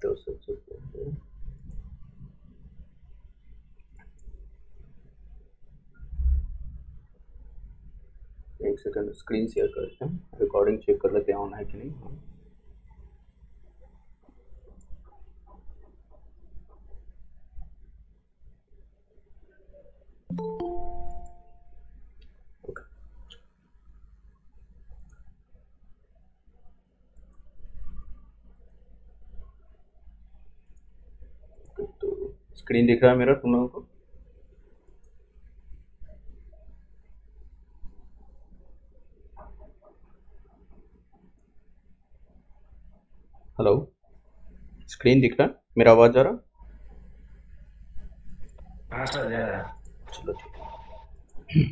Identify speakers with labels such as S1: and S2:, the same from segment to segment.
S1: तो सबसे पहले एक सेकंड स्क्रीन शेयर करते हैं, रिकॉर्डिंग चेक कर लेते हैं ऑन है कि नहीं। हाँ। ओके, तो स्क्रीन दिख रहा है मेरा तुम लोगों को? हेलो, स्क्रीन दिख रहा है? मेरा आवाज आ रहा?
S2: हाँ सर जा रहा है।
S1: चलो ठीक है।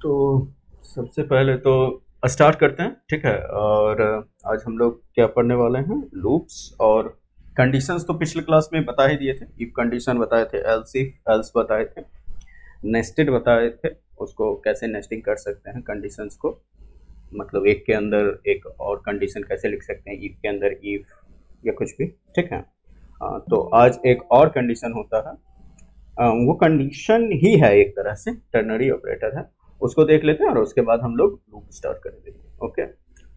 S1: तो सबसे पहले तो स्टार्ट करते हैं, ठीक है। और आज हम लोग क्या पढ़ने वाले हैं? लूप्स और कंडीशंस तो पिछले क्लास में बता ही दिए थे। इफ कंडीशन बताए थे, एल्स इफ एल्स बताए थे, नेस्टेड बताए थे, उसको कैसे नेस्टिंग कर सकते हैं कंडीशंस को, मतलब एक के अंदर एक और कंडीशन कैसे लिख सकते हैं, इफ के अंदर इफ या कुछ भी, ठीक है। तो आज एक और कंडीशन होता है, वो कंडीशन ही है, एक तरह से टर्नरी ऑपरेटर है, उसको देख लेते हैं और उसके बाद हम लोग लूप स्टार्ट कर देंगे। ओके,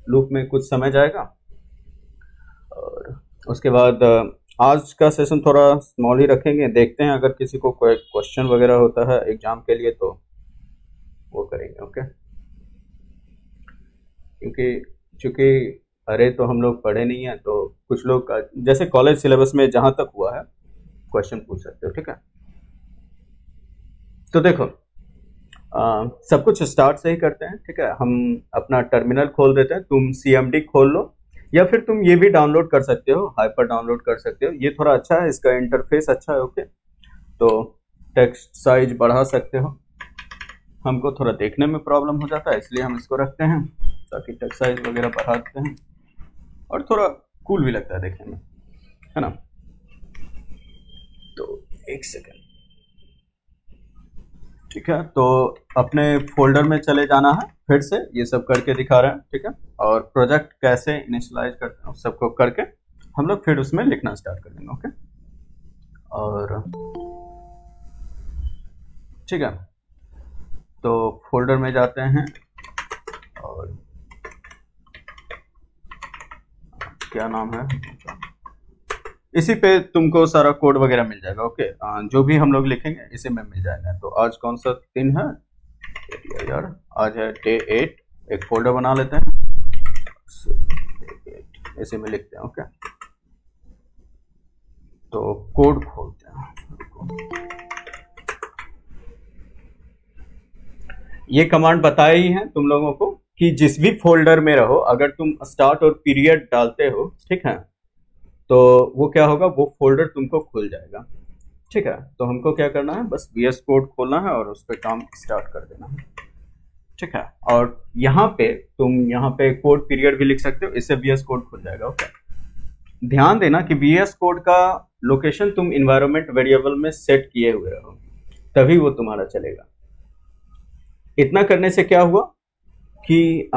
S1: लूप में कुछ समय जाएगा और उसके बाद आज का सेशन थोड़ा स्मॉल ही रखेंगे। देखते हैं अगर किसी को कोई क्वेश्चन वगैरह होता है एग्जाम के लिए तो वो करेंगे। ओके, क्योंकि चूंकि अरे तो हम लोग पढ़े नहीं है, तो कुछ लोग जैसे कॉलेज सिलेबस में जहां तक हुआ है क्वेश्चन पूछ सकते हो, ठीक है। तो देखो, सब कुछ स्टार्ट से ही करते हैं, ठीक है। हम अपना टर्मिनल खोल देते हैं, तुम CMD खोल लो या फिर तुम ये भी डाउनलोड कर सकते हो, हाइपर डाउनलोड कर सकते हो, ये थोड़ा अच्छा है, इसका इंटरफेस अच्छा है। ओके, तो टेक्स्ट साइज बढ़ा सकते हो, हमको थोड़ा देखने में प्रॉब्लम हो जाता है इसलिए हम इसको रखते हैं ताकि टेक्स्ट साइज वगैरह बढ़ा देते हैं और थोड़ा कूल भी लगता है देखने में, है ना। तो एक सेकेंड, ठीक है। तो अपने फोल्डर में चले जाना है, फिर से ये सब करके दिखा रहे हैं, ठीक है। और प्रोजेक्ट कैसे इनिशियलाइज करते हैं सबको करके हम लोग फिर उसमें लिखना स्टार्ट कर देंगे। ओके, और ठीक है, तो फोल्डर में जाते हैं और क्या नाम है, इसी पे तुमको सारा कोड वगैरह मिल जाएगा। ओके, जो भी हम लोग लिखेंगे इसी में मिल जाएगा। तो आज कौन सा दिन है यार? आज है डे 8। एक फोल्डर बना लेते हैं, इसी में लिखते हैं। ओके, तो कोड खोलते हैं। ये कमांड बताया ही है तुम लोगों को कि जिस भी फोल्डर में रहो, अगर तुम स्टार्ट और पीरियड डालते हो, ठीक है, तो वो क्या होगा, वो फोल्डर तुमको खुल जाएगा, ठीक है। तो हमको क्या करना है, बस VS कोड खोलना है और उस पर काम स्टार्ट कर देना है, ठीक है। और यहाँ पे तुम यहाँ पे कोड पीरियड भी लिख सकते हो, इससे VS कोड खुल जाएगा। ओके, ध्यान देना कि VS कोड का लोकेशन तुम इन्वायरमेंट वेरिएबल में सेट किए हुए रहो, तभी वो तुम्हारा चलेगा। इतना करने से क्या हुआ कि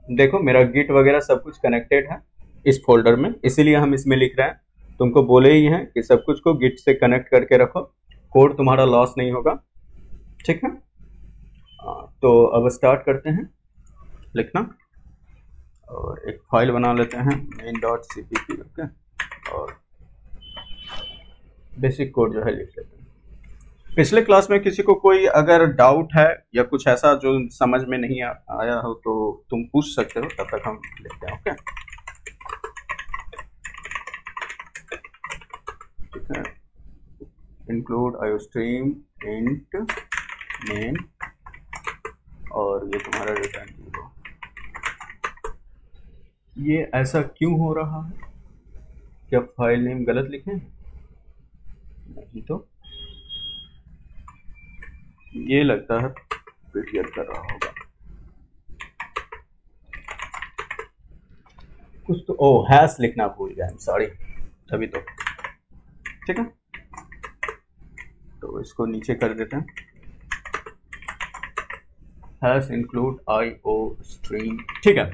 S1: देखो मेरा गिट वगैरह सब कुछ कनेक्टेड है इस फोल्डर में, इसीलिए हम इसमें लिख रहे हैं। तुमको बोले ही हैं कि सब कुछ को गिट से कनेक्ट करके रखो, कोड तुम्हारा लॉस नहीं होगा, ठीक है। तो अब स्टार्ट करते हैं लिखना और एक फाइल बना लेते हैं main.cpp। ओके, और बेसिक कोड जो है लिख लेते हैं। पिछले क्लास में किसी को कोई अगर डाउट है या कुछ ऐसा जो समझ में नहीं आया हो तो तुम पूछ सकते हो, तब तक हम लिखते हैं। ओके, ठीक है। इंक्लूड आयोस्ट्रीम इंट नेम और ये तुम्हारा रिटर्न जीरो। ये ऐसा क्यों हो रहा है? क्या फाइल नेम गलत लिखे? नहीं तो ये लगता है पीटीआर कर रहा होगा कुछ तो। ओ, हैश लिखना भूल गया, सॉरी, तभी तो, ठीक है। तो इसको नीचे कर देते हैं, हैश इंक्लूड IO स्ट्रीम, ठीक है।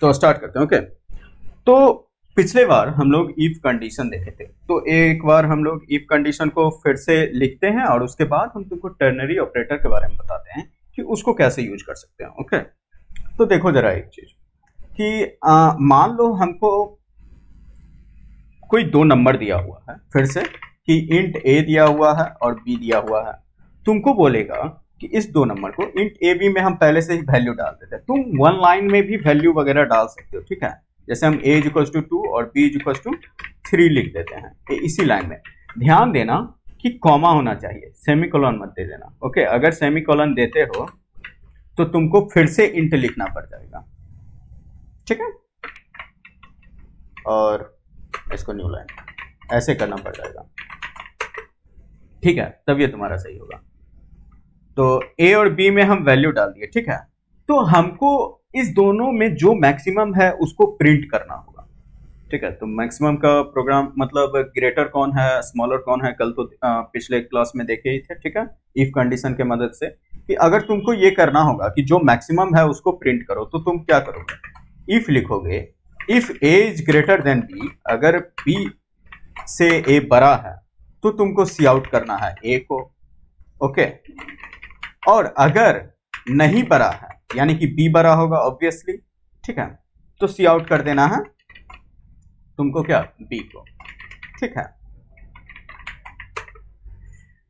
S1: तो स्टार्ट करते हैं। ओके, तो पिछले बार हम लोग इफ कंडीशन देखे थे, तो एक बार हम लोग इफ कंडीशन को फिर से लिखते हैं और उसके बाद हम तुमको टर्नरी ऑपरेटर के बारे में बताते हैं कि उसको कैसे यूज कर सकते हैं। ओके, तो देखो जरा एक चीज कि मान लो हमको कोई दो नंबर दिया हुआ है, फिर से कि इंट ए दिया हुआ है और बी दिया हुआ है। तुमको बोलेगा कि इस दो नंबर को इंट ए बी में हम पहले से ही वैल्यू डाल देते हैं। तुम वन लाइन में भी वैल्यू वगैरह डाल सकते हो, ठीक है। जैसे हम a इक्वल टू 2 और b इक्वल टू 3 लिख देते हैं इसी लाइन में। ध्यान देना कि कॉमा होना चाहिए, सेमीकोलन मत दे देना। ओके, अगर सेमीकोलन देते हो तो तुमको फिर से इंट लिखना पड़ जाएगा, ठीक है। और इसको न्यू लाइन ऐसे करना पड़ जाएगा, ठीक है, तब ये तुम्हारा सही होगा। तो a और b में हम वैल्यू डाल दिए, ठीक है। तो हमको इस दोनों में जो मैक्सिमम है उसको प्रिंट करना होगा, ठीक है। तो मैक्सिमम का प्रोग्राम मतलब ग्रेटर कौन है स्मॉलर कौन है, कल तो पिछले क्लास में देखे ही थे, ठीक है, इफ कंडीशन के मदद से कि अगर तुमको ये करना होगा कि जो मैक्सिमम है उसको प्रिंट करो, तो तुम क्या करोगे, इफ लिखोगे, if a is greater than b, अगर b से a बड़ा है तो तुमको सी आउट करना है a को, ओके। और अगर नहीं बड़ा है यानी कि b बड़ा होगा ऑब्वियसली, ठीक है, तो सी आउट कर देना है तुमको क्या, b को, ठीक है।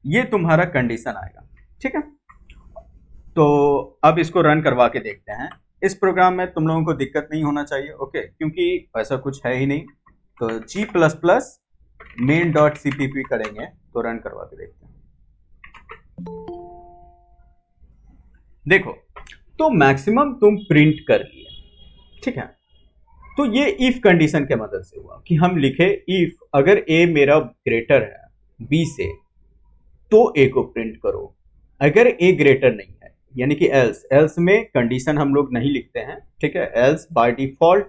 S1: ये तुम्हारा कंडीशन आएगा, ठीक है। तो अब इसको रन करवा के देखते हैं। इस प्रोग्राम में तुम लोगों को दिक्कत नहीं होना चाहिए, ओके, क्योंकि ऐसा कुछ है ही नहीं। तो g++ main.cpp करेंगे तो रन करवा के देखते हैं। देखो, तो मैक्सिमम तुम प्रिंट कर लिए, ठीक है। तो ये इफ कंडीशन के मदद से हुआ कि हम लिखे इफ अगर a मेरा ग्रेटर है b से तो a को प्रिंट करो, अगर a ग्रेटर नहीं है यानी कि एल्स में कंडीशन हम लोग नहीं लिखते हैं, ठीक है। एल्स बाय डिफॉल्ट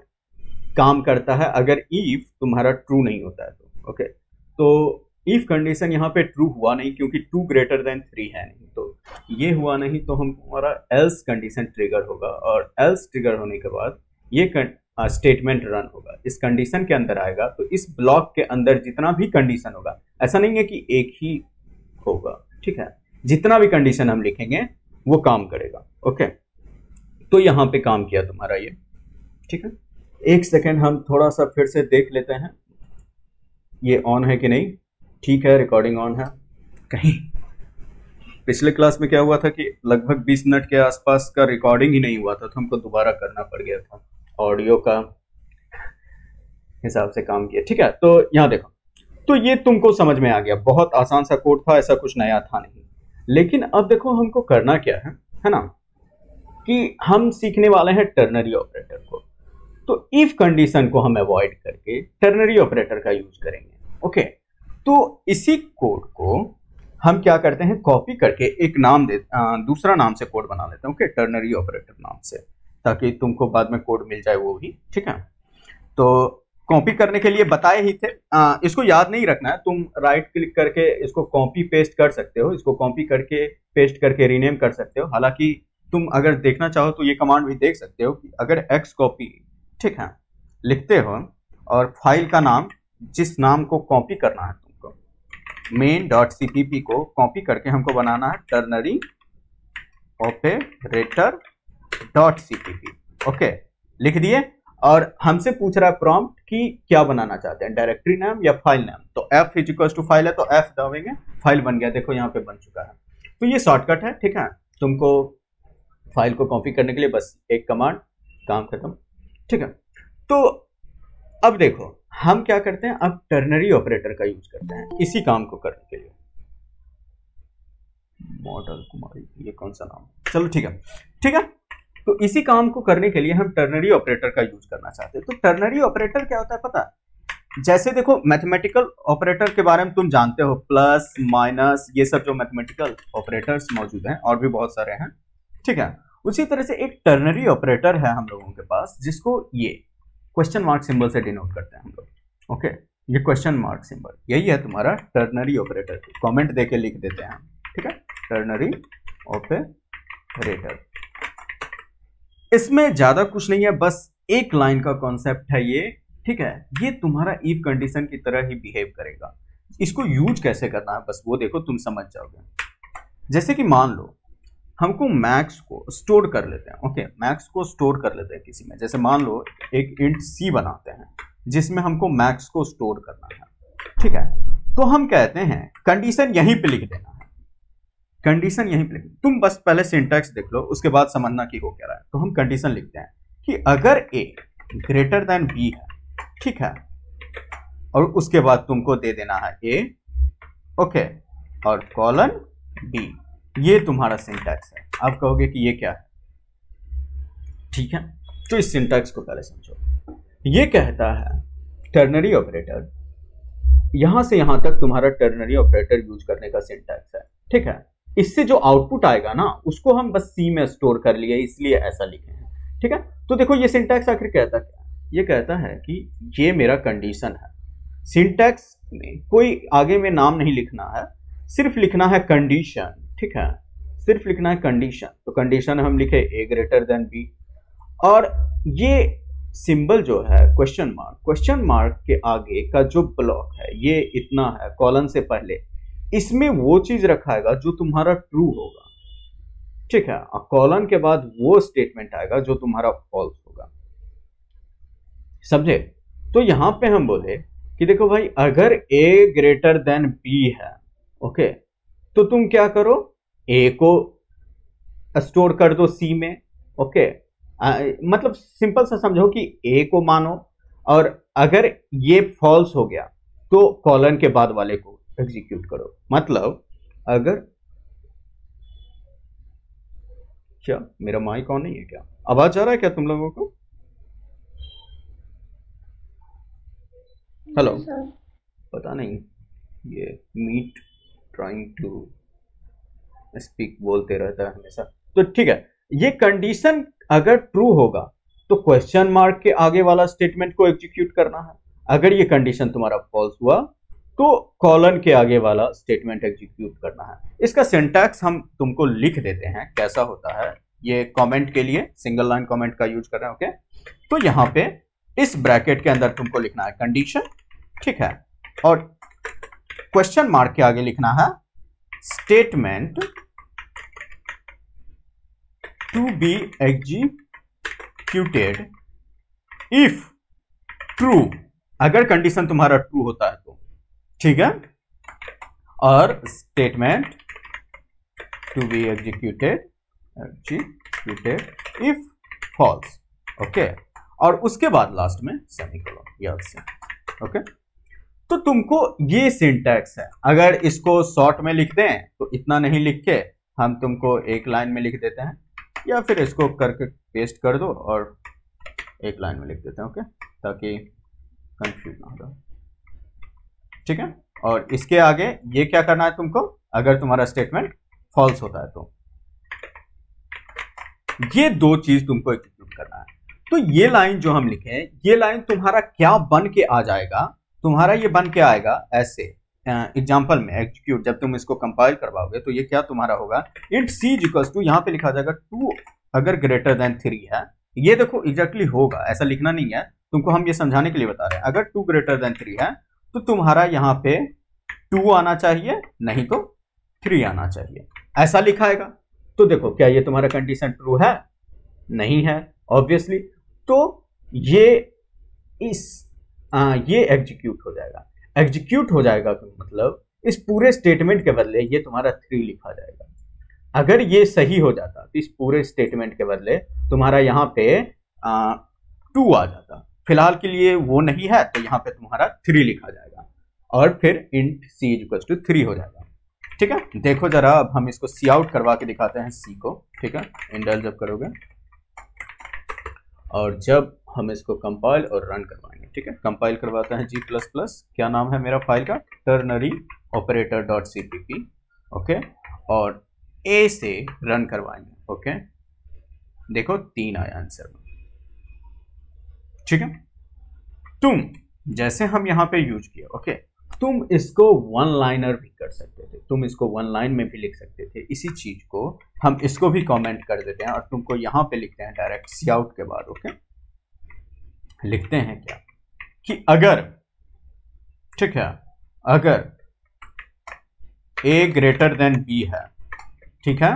S1: काम करता है अगर इफ तुम्हारा ट्रू नहीं होता है तो, ओके। तो इफ कंडीशन यहाँ पे ट्रू हुआ नहीं क्योंकि 2 ग्रेटर देन 3 है नहीं, तो ये हुआ नहीं, तो हमारा एल्स कंडीशन ट्रिगर होगा और एल्स ट्रिगर होने के बाद ये स्टेटमेंट रन होगा, इस कंडीशन के अंदर आएगा। तो इस ब्लॉक के अंदर जितना भी कंडीशन होगा, ऐसा नहीं है कि एक ही होगा, ठीक है, जितना भी कंडीशन हम लिखेंगे वो काम करेगा, ओके। तो यहाँ पे काम किया तुम्हारा ये, ठीक है। एक सेकेंड हम थोड़ा सा फिर से देख लेते हैं ये ऑन है कि नहीं, ठीक है, रिकॉर्डिंग ऑन है। कहीं पिछले क्लास में क्या हुआ था कि लगभग 20 मिनट के आसपास का रिकॉर्डिंग ही नहीं हुआ था, तो हमको दोबारा करना पड़ गया था, ऑडियो का हिसाब से काम किया, ठीक है। तो यहाँ देखो, तो ये तुमको समझ में आ गया, बहुत आसान सा कोड था, ऐसा कुछ नया था नहीं। लेकिन अब देखो हमको करना क्या है ना, कि हम सीखने वाले हैं टर्नरी ऑपरेटर को। तो इफ कंडीशन को हम अवॉइड करके टर्नरी ऑपरेटर का यूज करेंगे, ओके। तो इसी कोड को हम क्या करते हैं, कॉपी करके एक नाम दूसरा नाम से कोड बना लेते हैं, ओके, टर्नरी ऑपरेटर नाम से, ताकि तुमको बाद में कोड मिल जाए वो भी, ठीक है। तो कॉपी करने के लिए बताए ही थे, इसको याद नहीं रखना है, तुम राइट क्लिक करके इसको कॉपी पेस्ट कर सकते हो, इसको कॉपी करके पेस्ट करके रीनेम कर सकते हो। हालांकि तुम अगर देखना चाहो तो ये कमांड भी देख सकते हो कि अगर x कॉपी, ठीक है, लिखते हो और फाइल का नाम जिस नाम को कॉपी करना है तुमको, main.cpp को कॉपी करके हमको बनाना है टर्नरी ऑपरेटर .cpp, ओके, लिख दिए। और हमसे पूछ रहा है प्रॉम्प्ट कि क्या बनाना चाहते हैं, डायरेक्टरी नाम या फाइल नाम। तो f इक्वल टू फाइल है तो f दबाएंगे, फाइल बन गया, देखो यहाँ पे बन चुका है। तो ये शॉर्टकट है, ठीक है, तुमको फाइल को कॉपी करने के लिए बस एक कमांड, काम खत्म, ठीक है। तो अब देखो हम क्या करते हैं, अब टर्नरी ऑपरेटर का यूज करते हैं इसी काम को करने के लिए। मॉडल कुमारी, ये कौन सा नाम, चलो ठीक है, ठीक है। तो इसी काम को करने के लिए हम टर्नरी ऑपरेटर का यूज करना चाहते हैं। तो टर्नरी ऑपरेटर क्या होता है पता है, जैसे देखो मैथमेटिकल ऑपरेटर के बारे में तुम जानते हो, प्लस माइनस ये सब जो मैथमेटिकल ऑपरेटर्स मौजूद हैं और भी बहुत सारे हैं, ठीक है। उसी तरह से एक टर्नरी ऑपरेटर है हम लोगों के पास, जिसको ये क्वेश्चन मार्क सिंबल से डिनोट करते हैं हम लोग, ओके। ये क्वेश्चन मार्क सिंबल यही है तुम्हारा टर्नरी ऑपरेटर, कमेंट देके लिख देते हैं हम, ठीक है, टर्नरी ऑपरेटर। इसमें ज्यादा कुछ नहीं है, बस एक लाइन का कॉन्सेप्ट है ये, ठीक है। ये तुम्हारा इफ कंडीशन की तरह ही बिहेव करेगा। इसको यूज कैसे करना है बस वो देखो, तुम समझ जाओगे। जैसे कि मान लो हमको मैक्स को स्टोर कर लेते हैं, ओके, मैक्स को स्टोर कर लेते हैं किसी में। जैसे मान लो एक इंट सी बनाते हैं जिसमें हमको मैक्स को स्टोर करना है, ठीक है। तो हम कहते हैं कंडीशन यहीं पे लिख देना है, कंडीशन यहीं पे लिख। तुम बस पहले सिंटैक्स देख लो, उसके बाद समझना कि हो क्या रहा है। तो हम कंडीशन लिखते हैं कि अगर ए ग्रेटर देन बी है, ठीक है, और उसके बाद तुमको दे देना है ए, ओके, और कॉलन बी। ये तुम्हारा सिंटैक्स है। आप कहोगे कि ये क्या है, ठीक है। तो इस सिंटैक्स को पहले समझो। ये कहता है टर्नरी ऑपरेटर, यहां से यहां तक तुम्हारा टर्नरी ऑपरेटर यूज करने का सिंटैक्स है, ठीक है। इससे जो आउटपुट आएगा ना उसको हम बस सी में स्टोर कर लिए, इसलिए ऐसा लिखे हैं, ठीक है। तो देखो ये सिंटैक्स आखिर कहता क्या है, ये कहता है कि ये मेरा कंडीशन है। सिंटैक्स में कोई आगे में नाम नहीं लिखना है, सिर्फ लिखना है कंडीशन, ठीक है, सिर्फ लिखना है कंडीशन। तो कंडीशन हम लिखे ए ग्रेटर देन बी, और ये सिंबल जो है क्वेश्चन मार्क के आगे का जो ब्लॉक है ये इतना है कॉलन से पहले, इसमें वो चीज रखाएगा जो तुम्हारा ट्रू होगा, ठीक है। और कॉलन के बाद वो स्टेटमेंट आएगा जो तुम्हारा फॉल्स होगा, समझे। तो यहां पे हम बोले कि देखो भाई अगर ए ग्रेटर देन बी है, ओके, तो तुम क्या करो, ए को स्टोर कर दो सी में, ओके। मतलब सिंपल सा समझो कि ए को मानो, और अगर ये फॉल्स हो गया तो कॉलन के बाद वाले को एग्जीक्यूट करो। मतलब अगर, क्या मेरा माइक ऑन नहीं है क्या, आवाज आ रहा है क्या तुम लोगों को? हेलो, पता नहीं ये मीट ट्राइंग टू स्पीक बोलते रहता है हमेशा। तो ठीक है, ये कंडीशन अगर ट्रू होगा तो क्वेश्चन मार्क के आगे वाला स्टेटमेंट को एग्जीक्यूट करना है। अगर ये कंडीशन तुम्हारा फॉल्स हुआ तो कॉलन के आगे वाला स्टेटमेंट एग्जीक्यूट करना है। इसका सिंटैक्स हम तुमको लिख देते हैं कैसा होता है। ये कमेंट के लिए सिंगल लाइन कमेंट का यूज कर रहे हैं, ओके। तो यहां पे इस ब्रैकेट के अंदर तुमको लिखना है कंडीशन, ठीक है, और क्वेश्चन मार्क के आगे लिखना है statement to be executed if true, अगर कंडीशन तुम्हारा ट्रू होता है तो, ठीक है, और statement to be executed if false, okay, और उसके बाद लास्ट में सेमीकोलन, याद से, ओके। तो तुमको ये सिंटैक्स है। अगर इसको शॉर्ट में लिख दें तो इतना नहीं लिख के हम तुमको एक लाइन में लिख देते हैं, या फिर इसको करके पेस्ट कर दो और एक लाइन में लिख देते हैं, ओके, ताकि कंफ्यूज ना हो, ठीक है। और इसके आगे ये क्या करना है तुमको, अगर तुम्हारा स्टेटमेंट फॉल्स होता है तो ये दो चीज तुमको एग्जीक्यूट करना है। तो ये लाइन जो हम लिखे हैं, ये लाइन तुम्हारा क्या बन के आ जाएगा, तुम्हारा ये बन के आएगा ऐसे एग्जाम्पल में एग्जीक्यूट। जब तुम इसको कंपाइल करवाओगे तो ये क्या तुम्हारा होगा, इंट सी इक्वल्स टू, यहां पे लिखा जाएगा 2 अगर ग्रेटर देन 3 है। ये देखो एग्जैक्टली होगा, ऐसा लिखना नहीं है तुमको, हम ये समझाने के लिए बता रहे हैं। अगर 2 ग्रेटर देन 3 है तो तुम्हारा यहां पे 2 आना चाहिए, नहीं तो 3 आना चाहिए, ऐसा लिखाएगा। तो देखो क्या ये तुम्हारा कंडीशन ट्रू है, नहीं है ऑब्वियसली। तो ये ये एग्जीक्यूट हो जाएगा। एग्जीक्यूट हो जाएगा तो मतलब इस पूरे स्टेटमेंट के बदले ये तुम्हारा 3 लिखा जाएगा। अगर ये सही हो जाता तो इस पूरे स्टेटमेंट के बदले तुम्हारा यहाँ पे 2 आ जाता। फिलहाल के लिए वो नहीं है तो यहाँ पे तुम्हारा 3 लिखा जाएगा, और फिर इंट सी इक्वल्स टू 3 हो जाएगा, ठीक है। देखो जरा, अब हम इसको सी आउट करवा के दिखाते हैं सी को, ठीक है, इंडल जब करोगे, और जब हम इसको कंपाइल और रन करवाएंगे, ठीक है। कंपाइल करवाता है G++, क्या नाम है मेरा फाइल का, ternary operator dot cpp, okay, और ए से रन करवाएंगे, ओके। देखो 3 आया आंसर में, ठीक है। तुम जैसे हम यहां पे यूज किया, ओके, तुम इसको वन लाइनर भी कर सकते थे, तुम इसको वन लाइन में भी लिख सकते थे। इसी चीज को हम इसको भी कमेंट कर देते हैं और तुमको यहां पे लिखते हैं डायरेक्ट सी आउट के बाद, ओके। लिखते हैं क्या कि अगर, ठीक है, अगर a ग्रेटर देन b है, ठीक है,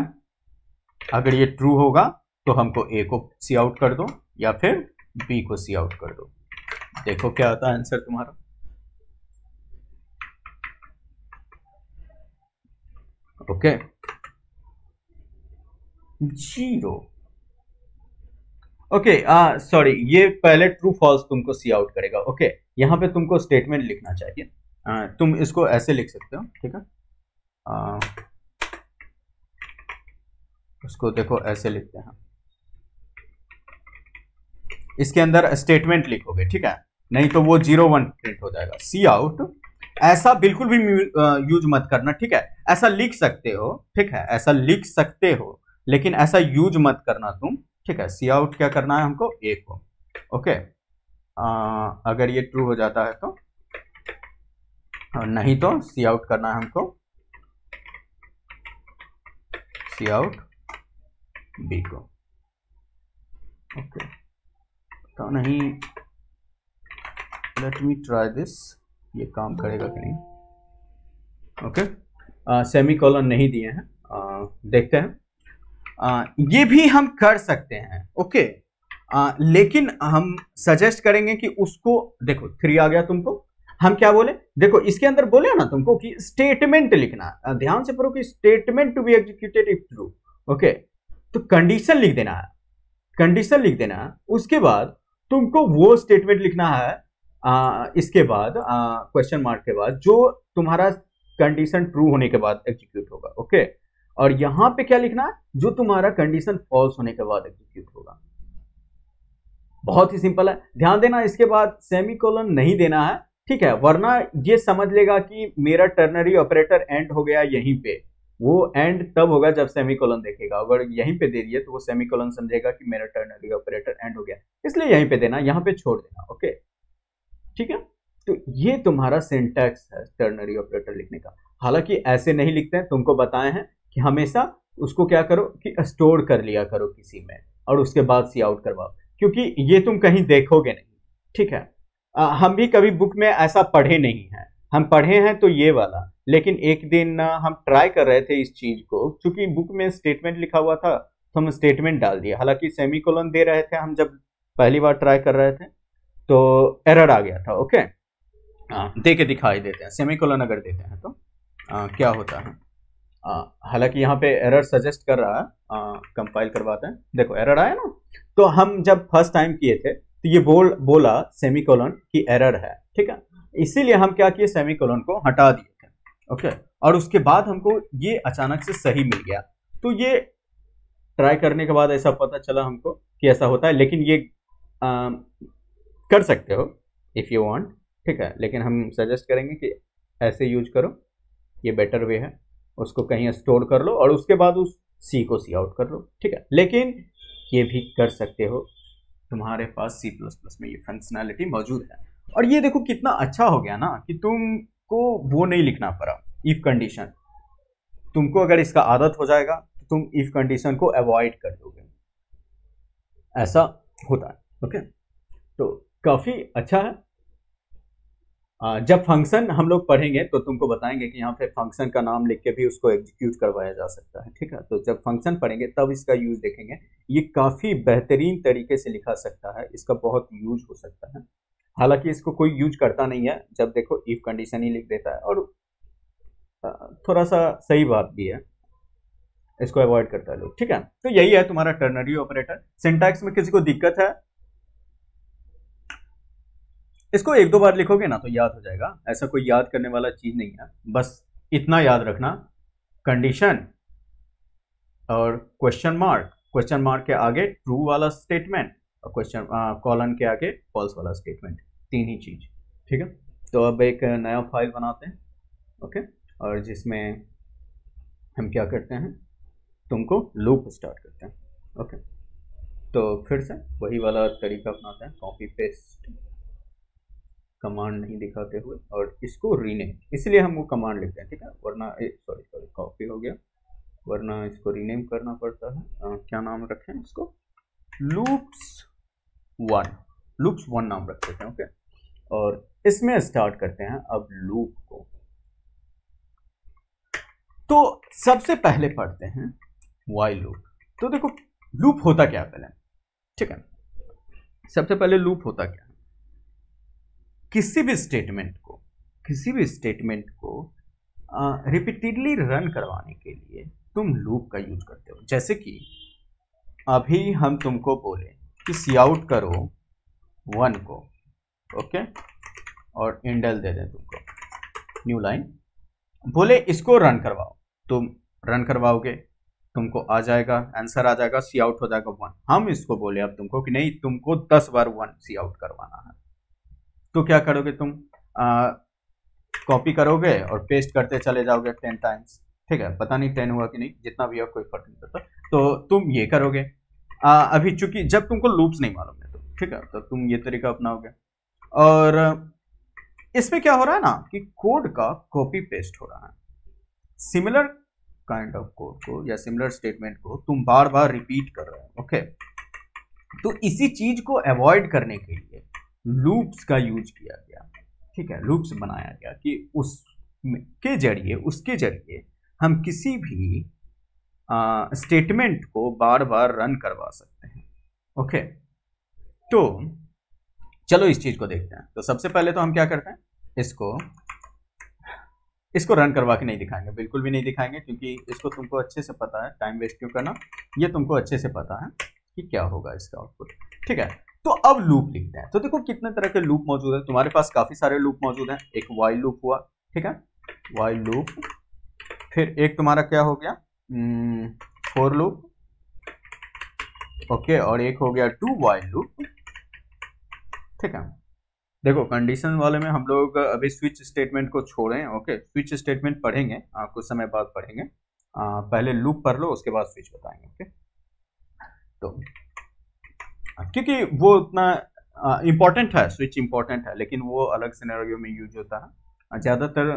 S1: अगर ये ट्रू होगा तो हमको a को सी आउट कर दो या फिर b को सी आउट कर दो। देखो क्या आता है आंसर तुम्हारा। ओके, 0। ओके, सॉरी, ये पहले ट्रू फॉल्स तुमको सी आउट करेगा। ओके, यहाँ पे तुमको स्टेटमेंट लिखना चाहिए। तुम इसको ऐसे लिख सकते हो, ठीक है, उसको देखो ऐसे लिखते हैं, इसके अंदर स्टेटमेंट लिखोगे, ठीक है, नहीं तो वो 0 1 प्रिंट हो जाएगा। सी आउट ऐसा बिल्कुल भी यूज मत करना, ठीक है, ऐसा लिख सकते हो, ठीक है, ऐसा लिख सकते हो, लेकिन ऐसा यूज मत करना तुम, ठीक है। सी आउट क्या करना है हमको, ए को। ओके, अगर ये ट्रू हो जाता है तो, नहीं तो सी आउट करना है हमको सी आउट बी को। ओके, तो नहीं, लेट मी ट्राई दिस, ये काम करेगा कि नहीं। ओके, सेमी कॉलन नहीं दिए हैं, देखते हैं। ये भी हम कर सकते हैं, ओके, लेकिन हम सजेस्ट करेंगे कि उसको, देखो 3 आ गया तुमको, हम क्या बोले, देखो इसके अंदर बोले ना तुमको कि स्टेटमेंट लिखना, ध्यान से पढ़ो कि statement to be executed if true. Okay, तो कंडीशन लिख देना है, कंडीशन लिख देना है, उसके बाद तुमको वो स्टेटमेंट लिखना है, इसके बाद क्वेश्चन मार्क के बाद, जो तुम्हारा कंडीशन ट्रू होने के बाद एग्जीक्यूट होगा। ओके, और यहां पे क्या लिखना है, जो तुम्हारा कंडीशन फॉल्स होने के बाद एग्जीक्यूट होगा। बहुत ही सिंपल है, ध्यान देना। इसके बाद सेमीकोलन नहीं देना है, ठीक है, वरना ये समझ लेगा कि मेरा टर्नरी ऑपरेटर एंड हो गया यहीं पे। वो एंड तब होगा जब सेमीकोलन देखेगा, अगर यहीं पे दे दिए तो वो सेमीकोलन समझेगा कि मेरा टर्नरी ऑपरेटर एंड हो गया, इसलिए यहीं पे देना, यहां पे छोड़ देना। ओके, ठीक है, तो ये तुम्हारा सिंटैक्स है टर्नरी ऑपरेटर लिखने का। हालांकि ऐसे नहीं लिखते हैं, तुमको बताए हैं कि हमेशा उसको क्या करो कि स्टोर कर लिया करो किसी में, और उसके बाद सी आउट करवाओ, क्योंकि ये तुम कहीं देखोगे नहीं, ठीक है। हम भी कभी बुक में ऐसा पढ़े नहीं है, हम पढ़े हैं तो ये वाला, लेकिन एक दिन हम ट्राई कर रहे थे इस चीज को, क्योंकि बुक में स्टेटमेंट लिखा हुआ था तो हम स्टेटमेंट डाल दिए, हालांकि सेमीकोलन दे रहे थे हम जब पहली बार ट्राई कर रहे थे, तो एरर आ गया था। ओके, दे के दिखाई देते हैं, सेमीकोलन अगर देते हैं तो क्या होता है। हालांकि यहाँ पे एरर सजेस्ट कर रहा है, कंपाइल करवाते हैं, देखो एरर आया ना। तो हम जब फर्स्ट टाइम किए थे तो ये बोला सेमीकोलन की एरर है, ठीक है, इसीलिए हम क्या किए, सेमीकोलन को हटा दिए थे। ओके, और उसके बाद हमको ये अचानक से सही मिल गया, तो ये ट्राई करने के बाद ऐसा पता चला हमको कि ऐसा होता है। लेकिन ये कर सकते हो इफ यू वांट, ठीक है, लेकिन हम सजेस्ट करेंगे कि ऐसे यूज करो, ये बेटर वे है। उसको कहीं स्टोर कर लो और उसके बाद उस सी को सी आउट कर लो, ठीक है। लेकिन ये भी कर सकते हो, तुम्हारे पास C++ में ये फंक्शनैलिटी मौजूद है। और ये देखो कितना अच्छा हो गया ना कि तुमको वो नहीं लिखना पड़ा इफ कंडीशन। तुमको अगर इसका आदत हो जाएगा तो तुम इफ कंडीशन को अवॉइड कर दोगे, ऐसा होता है। ओके, तो काफी अच्छा है। जब फंक्शन हम लोग पढ़ेंगे तो तुमको बताएंगे कि यहाँ पे फंक्शन का नाम लिख के भी उसको एग्जीक्यूट करवाया जा सकता है, ठीक है। तो जब फंक्शन पढ़ेंगे तब इसका यूज देखेंगे। ये काफी बेहतरीन तरीके से लिखा सकता है, इसका बहुत यूज हो सकता है। हालांकि इसको कोई यूज करता नहीं है, जब देखो इफ कंडीशन ही लिख देता है, और थोड़ा सा सही बात भी है, इसको अवॉइड करता है लोग, ठीक है। तो यही है तुम्हारा टर्नरी ऑपरेटर। सिंटैक्स में किसी को दिक्कत है, इसको 1-2 बार लिखोगे ना तो याद हो जाएगा, ऐसा कोई याद करने वाला चीज नहीं है। बस इतना याद रखना, कंडीशन और क्वेश्चन मार्क के आगे ट्रू वाला स्टेटमेंट, और क्वेश्चन कॉलन के आगे फॉल्स वाला स्टेटमेंट, 3 ही चीज, ठीक है। तो अब एक नया फाइल बनाते हैं, ओके, और जिसमें हम क्या करते हैं, तुमको लूप स्टार्ट करते हैं। ओके, तो फिर से वही वाला तरीका अपनाते हैं, कॉपी पेस्ट, कमांड नहीं दिखाते हुए, और इसको रीनेम, इसलिए हम वो कमांड लिखते हैं, ठीक है, वरना सॉरी कॉपी हो गया, वरना इसको रीनेम करना पड़ता है। क्या नाम रखें इसको, लूप्स 1, लूप्स 1 नाम रख देते हैं। ओके, और इसमें स्टार्ट करते हैं अब लूप को। तो सबसे पहले पढ़ते हैं व्हाइल लूप। तो देखो लूप होता क्या है पहले, ठीक है। सबसे पहले लूप होता क्या है, किसी भी स्टेटमेंट को रिपीटेडली रन करवाने के लिए तुम लूप का यूज करते हो। जैसे कि अभी हम तुमको बोले कि सी आउट करो 1 को, ओके, और इंडल दे दें तुमको, न्यू लाइन, बोले इसको रन करवाओ, तुम रन करवाओगे, तुमको आ जाएगा, आंसर आ जाएगा, सी आउट हो जाएगा 1। हम इसको बोले अब तुमको कि नहीं, तुमको 10 बार 1 सी आउट करवाना है, तो क्या करोगे तुम, कॉपी करोगे और पेस्ट करते चले जाओगे 10 टाइम्स, ठीक है। पता नहीं 10 हुआ कि नहीं, जितना भी हो कोई फर्क नहीं पड़ता, तो तुम ये करोगे। अभी चूंकि जब तुमको लूप्स नहीं मालूम है तो ठीक है, तो तुम ये तरीका अपनाओगे। और इसमें क्या हो रहा है ना कि कोड का कॉपी पेस्ट हो रहा है। सिमिलर काइंड ऑफ कोड को या सिमिलर स्टेटमेंट को तुम बार बार रिपीट कर रहे हो। ओके, तो इसी चीज को अवॉइड करने के लिए लूप्स का यूज किया गया, ठीक है। लूप्स बनाया गया कि उसके जरिए हम किसी भी स्टेटमेंट को बार बार रन करवा सकते हैं। ओके, तो चलो इस चीज को देखते हैं। तो सबसे पहले तो हम क्या करते हैं, इसको रन करवा के नहीं दिखाएंगे, बिल्कुल भी नहीं दिखाएंगे, क्योंकि इसको तुमको अच्छे से पता है, टाइम वेस्ट क्यों करना, ये तुमको अच्छे से पता है कि क्या होगा इसका आउटपुट, ठीक है। तो अब लूप लिखते हैं। तो देखो कितने तरह के लूप मौजूद है, तुम्हारे पास काफी सारे लूप मौजूद हैं। एक व्हाइल लूप हुआ, ठीक है, व्हाइल लूप, फिर एक तुम्हारा क्या हो गया, फॉर लूप, ओके, और एक हो गया डू व्हाइल लूप, ठीक है। देखो कंडीशन वाले में हम लोग अभी स्विच स्टेटमेंट को छोड़ें, ओके, स्विच स्टेटमेंट पढ़ेंगे कुछ समय बाद पढ़ेंगे, पहले लूप पढ़ लो उसके बाद स्विच बताएंगे, ओके। तो क्योंकि वो उतना इंपॉर्टेंट है, स्विच इंपॉर्टेंट है, लेकिन वो अलग सिनेरियो में यूज होता है। ज़्यादातर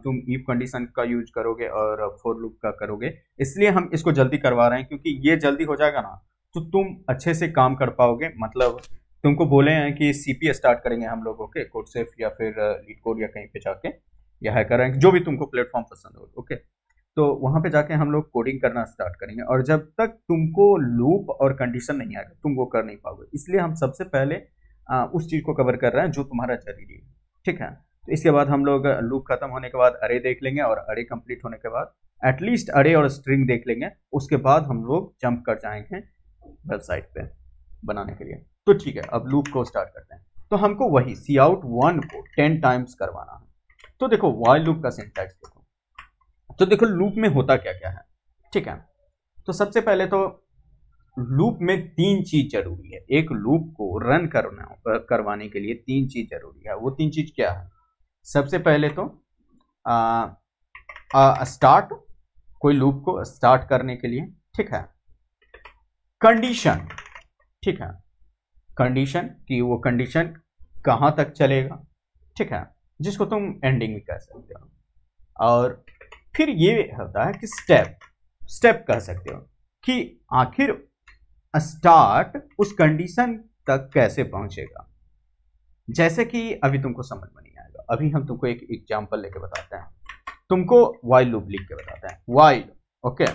S1: तुम इफ कंडीशन का यूज करोगे और फॉर लूप का करोगे, इसलिए हम इसको जल्दी करवा रहे हैं, क्योंकि ये जल्दी हो जाएगा ना तो तुम अच्छे से काम कर पाओगे। मतलब तुमको बोले हैं कि सीपी स्टार्ट करेंगे हम लोग, ओके, कोड सेफ या फिर लीड कोड या कहीं पे जाके, या हैकर रैंक, जो भी तुमको प्लेटफॉर्म पसंद हो, ओके, तो वहां पे जाके हम लोग कोडिंग करना स्टार्ट करेंगे। और जब तक तुमको लूप और कंडीशन नहीं आएगा तुम वो कर नहीं पाओगे, इसलिए हम सबसे पहले उस चीज को कवर कर रहे हैं जो तुम्हारा जरूरी है, ठीक है। तो इसके बाद हम लोग लूप खत्म होने के बाद अरे देख लेंगे, और अरे कंप्लीट होने के बाद एटलीस्ट अरे और स्ट्रिंग देख लेंगे, उसके बाद हम लोग जंप कर जाएंगे वेबसाइट पे बनाने के लिए। तो ठीक है, अब लूप को स्टार्ट करते हैं। तो हमको वही सी आउट 1 को 10 टाइम्स करवाना है। तो देखो व्हाइल लूप का सिंटैक्स देखो, तो देखो लूप में होता क्या क्या है, ठीक है। तो सबसे पहले तो लूप में 3 चीज जरूरी है। एक लूप को रन करवाने के लिए 3 चीज जरूरी है। वो 3 चीज क्या है, सबसे पहले तो स्टार्ट, कोई लूप को स्टार्ट करने के लिए, ठीक है। कंडीशन, ठीक है, कंडीशन कि वो कंडीशन कहां तक चलेगा, ठीक है, जिसको तुम एंडिंग भी कह सकते हो। और फिर ये होता है कि स्टेप कह सकते हो कि आखिर स्टार्ट उस कंडीशन तक कैसे पहुंचेगा। जैसे कि अभी तुमको समझ में नहीं आएगा, अभी हम तुमको एक एग्जांपल लेके बताते हैं, तुमको व्हाइल लूप लिख के बताते हैं, व्हाइल, ओके,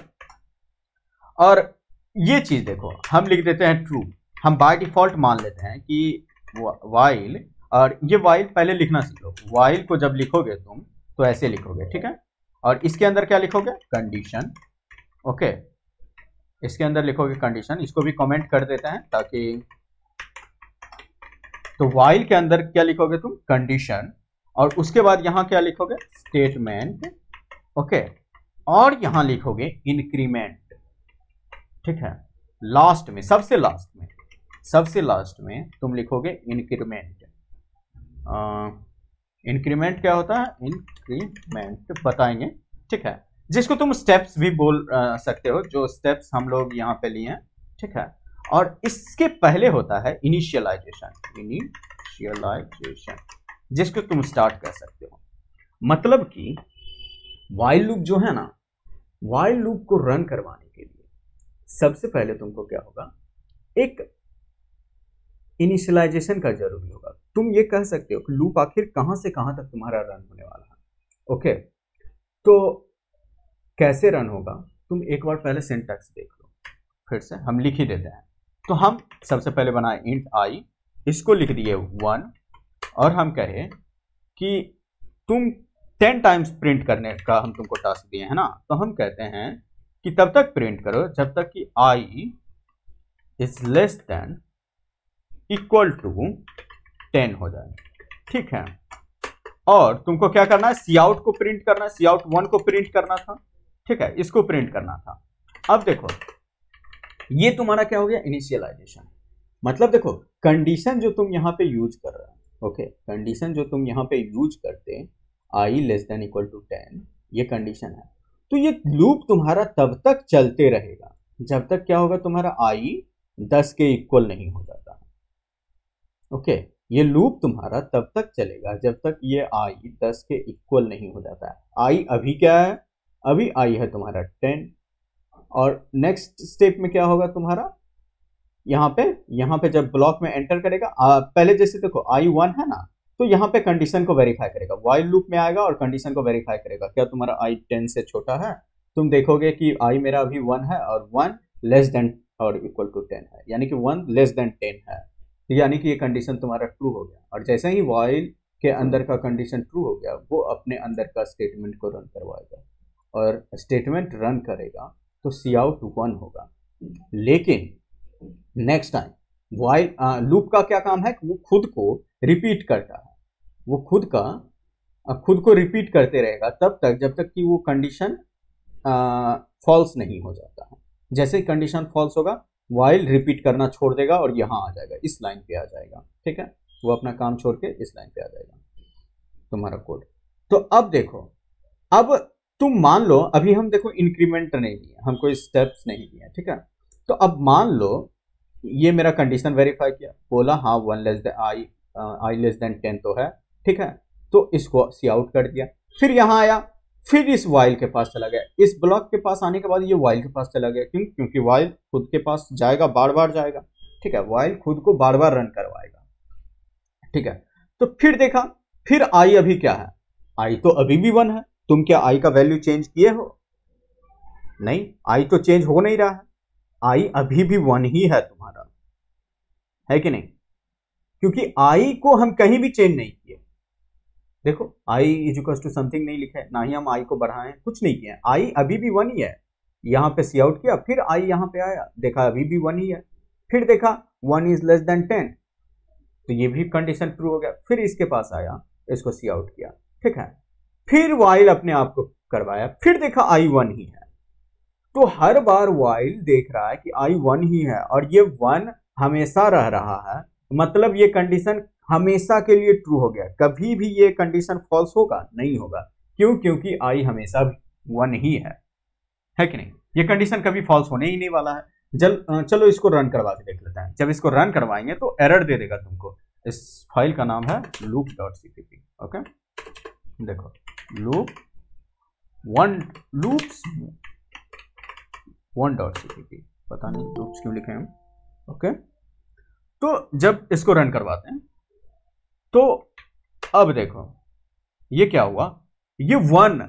S1: और ये चीज देखो हम लिख देते हैं ट्रू। हम बाय डिफॉल्ट मान लेते हैं कि व्हाइल, और ये व्हाइल पहले लिखना सीख लो। व्हाइल को जब लिखोगे तुम तो ऐसे लिखोगे, ठीक है, और इसके अंदर क्या लिखोगे, कंडीशन, ओके, इसके अंदर लिखोगे कंडीशन। इसको भी कमेंट कर देते हैं ताकि, तो व्हाइल के अंदर क्या लिखोगे तुम, कंडीशन, और उसके बाद यहां क्या लिखोगे, स्टेटमेंट, ओके, और यहां लिखोगे इंक्रीमेंट, ठीक है। लास्ट में, सबसे लास्ट में तुम लिखोगे इंक्रीमेंट। इंक्रीमेंट क्या होता है, इंक्रीमेंट बताएंगे, ठीक है, जिसको तुम स्टेप्स भी बोल सकते हो, जो स्टेप्स हम लोग यहाँ पे लिए हैं, ठीक है। और इसके पहले होता है इनिशियलाइजेशन, जिसको तुम स्टार्ट कर सकते हो। मतलब कि व्हाइल लूप जो है ना, व्हाइल लूप को रन करवाने के लिए सबसे पहले तुमको क्या होगा, एक इनिशियलाइजेशन का जरूरी होगा। तुम ये कह सकते हो कि लूप आखिर कहां से कहां तक तुम्हारा रन होने वाला है। ओके, तो कैसे रन होगा, तुम एक बार पहले सिंटैक्स देख लो, फिर से हम लिख ही देते हैं। तो हम सबसे पहले बनाए इंट आई, इसको लिख दिए 1, और हम कहे कि तुम 10 टाइम्स प्रिंट करने का हम तुमको टास्क दिए है ना, तो हम कहते हैं कि तब तक प्रिंट करो जब तक कि I is less than equal to 10 हो जाए, ठीक है। और तुमको क्या करना है, सी आउट को प्रिंट करना है, सी आउट 1 को प्रिंट करना था, ठीक है, इसको प्रिंट करना था। अब देखो ये तुम्हारा क्या हो गया, इनिशियलाइजेशन। मतलब देखो कंडीशन जो तुम यहां पे यूज कर रहे हो, ओके, कंडीशन जो तुम यहां पे यूज करते, आई लेस देन इक्वल टू 10, ये कंडीशन है। तो ये लूप तुम्हारा तब तक चलते रहेगा जब तक क्या होगा, तुम्हारा आई 10 के इक्वल नहीं हो जाता है। ओके, ये लूप तुम्हारा तब तक चलेगा जब तक ये आई 10 के इक्वल नहीं हो जाता है। आई अभी क्या है, अभी आई है तुम्हारा 10, और नेक्स्ट स्टेप में क्या होगा तुम्हारा, यहाँ पे जब ब्लॉक में एंटर करेगा, पहले जैसे देखो आई 1 है ना, तो यहाँ पे कंडीशन को वेरीफाई करेगा, व्हाइल लूप में आएगा और कंडीशन को वेरीफाई करेगा, क्या तुम्हारा आई 10 से छोटा है। तुम देखोगे कि आई मेरा अभी 1 है और 1 लेस देन और इक्वल टू 10 है, यानी कि 1 लेस देन 10 है, यानी कि ये कंडीशन तुम्हारा ट्रू हो गया। और जैसे ही व्हाइल के अंदर का कंडीशन ट्रू हो गया, वो अपने अंदर का स्टेटमेंट को रन करवाएगा, और स्टेटमेंट रन करेगा तो सी आउट 1 होगा। लेकिन नेक्स्ट टाइम व्हाइल लूप का क्या काम है, वो खुद को रिपीट करता है, वो खुद को रिपीट करते रहेगा तब तक जब तक कि वो कंडीशन फॉल्स नहीं हो जाता है। जैसे ही कंडीशन फॉल्स होगा, व्हाइल रिपीट करना छोड़ देगा और यहां आ जाएगा, इस लाइन पे आ जाएगा, ठीक है, वो अपना काम छोड़ के इस लाइन पे आ जाएगा तुम्हारा कोड। तो अब देखो, अब तुम मान लो अभी हम देखो इंक्रीमेंट नहीं दिया, हम कोई स्टेप्स नहीं दिए, ठीक है। तो अब मान लो ये मेरा कंडीशन वेरीफाई किया, बोला हाँ 1 less than I less than 10 तो है, ठीक है, तो इसको सी आउट कर दिया। फिर यहां आया, फिर इस वाइल के पास चला गया, इस ब्लॉक के पास आने के बाद ये वाइल के पास चला गया, क्योंकि वाइल खुद के पास जाएगा, बार बार जाएगा, ठीक है, वाइल खुद को बार बार रन करवाएगा, ठीक है। तो फिर देखा, फिर आई अभी क्या है, आई तो अभी भी 1 है। तुम क्या आई का वैल्यू चेंज किए हो, नहीं, आई तो चेंज हो नहीं रहा है, आई अभी भी 1 ही है तुम्हारा, है कि नहीं, क्योंकि आई को हम कहीं भी चेंज नहीं किए। देखो आई इज इक्वल टू समथिंग नहीं लिखा है, ना ही हम आई को बढ़ाएं, कुछ नहीं किया, आई अभी भी 1 ही है। यहां पे सी आउट किया, फिर आई यहां पे आया, देखा अभी भी 1 ही है, फिर देखा 1 इज लेस देन 10, तो ये भी कंडीशन ट्रू हो गया। फिर इसके पास आया, इसको सी आउट किया, ठीक है, फिर वाइल अपने आप को करवाया, फिर देखा आई 1 ही है। तो हर बार वाइल देख रहा है कि आई 1 ही है और ये 1 हमेशा रह रहा है, मतलब ये कंडीशन हमेशा के लिए ट्रू हो गया, कभी भी ये कंडीशन फॉल्स होगा नहीं होगा। क्यों, क्योंकि आई हमेशा 1 ही है कि नहीं, ये कंडीशन कभी फॉल्स होने ही नहीं वाला है। चलो इसको रन करवा के देख लेते हैं। जब इसको रन करवाएंगे तो एरर दे देगा तुमको। इस फाइल का नाम है loop.cpp। ओके, देखो loops 1.cpp, पता नहीं लूप्स क्यों लिखे हम। ओके, तो जब इसको रन करवाते हैं तो अब देखो ये क्या हुआ, ये 1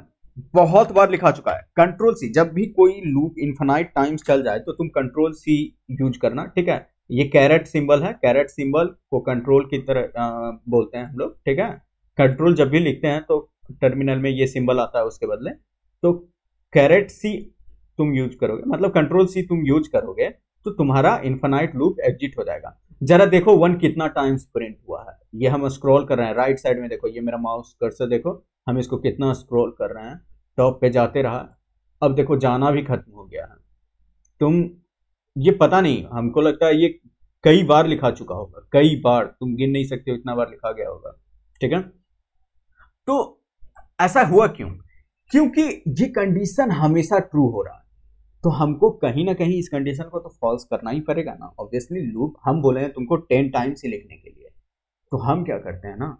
S1: बहुत बार लिखा चुका है। कंट्रोल सी, जब भी कोई लूप इन्फिनाइट टाइम्स चल जाए तो तुम कंट्रोल सी यूज करना, ठीक है। ये कैरेट सिंबल है, कैरेट सिंबल को कंट्रोल की तरह बोलते हैं हम लोग, ठीक है। कंट्रोल जब भी लिखते हैं तो टर्मिनल में ये सिंबल आता है उसके बदले, तो कैरेट सी तुम यूज करोगे, मतलब कंट्रोल सी तुम यूज करोगे तो तुम्हारा इन्फिनाइट लूप एग्जिट हो जाएगा। जरा देखो 1 कितना टाइम्स प्रिंट हुआ है, ये हम स्क्रॉल कर रहे हैं राइट साइड में, देखो ये मेरा माउस कर्सर देखो, हम इसको कितना स्क्रॉल कर रहे हैं, टॉप पे जाते रहा, अब देखो जाना भी खत्म हो गया है। तुम ये पता नहीं, हमको लगता है ये कई बार लिखा चुका होगा, कई बार, तुम गिन नहीं सकते हो इतना बार लिखा गया होगा, ठीक है। तो ऐसा हुआ क्यों, क्योंकि ये कंडीशन हमेशा ट्रू हो रहा है, तो हमको कहीं ना कहीं इस कंडीशन को तो फॉल्स करना ही पड़ेगा ना। ऑब्वियसली लूप हम बोले हैं तुमको 10 टाइम्स ही लिखने के लिए, तो हम क्या करते हैं ना,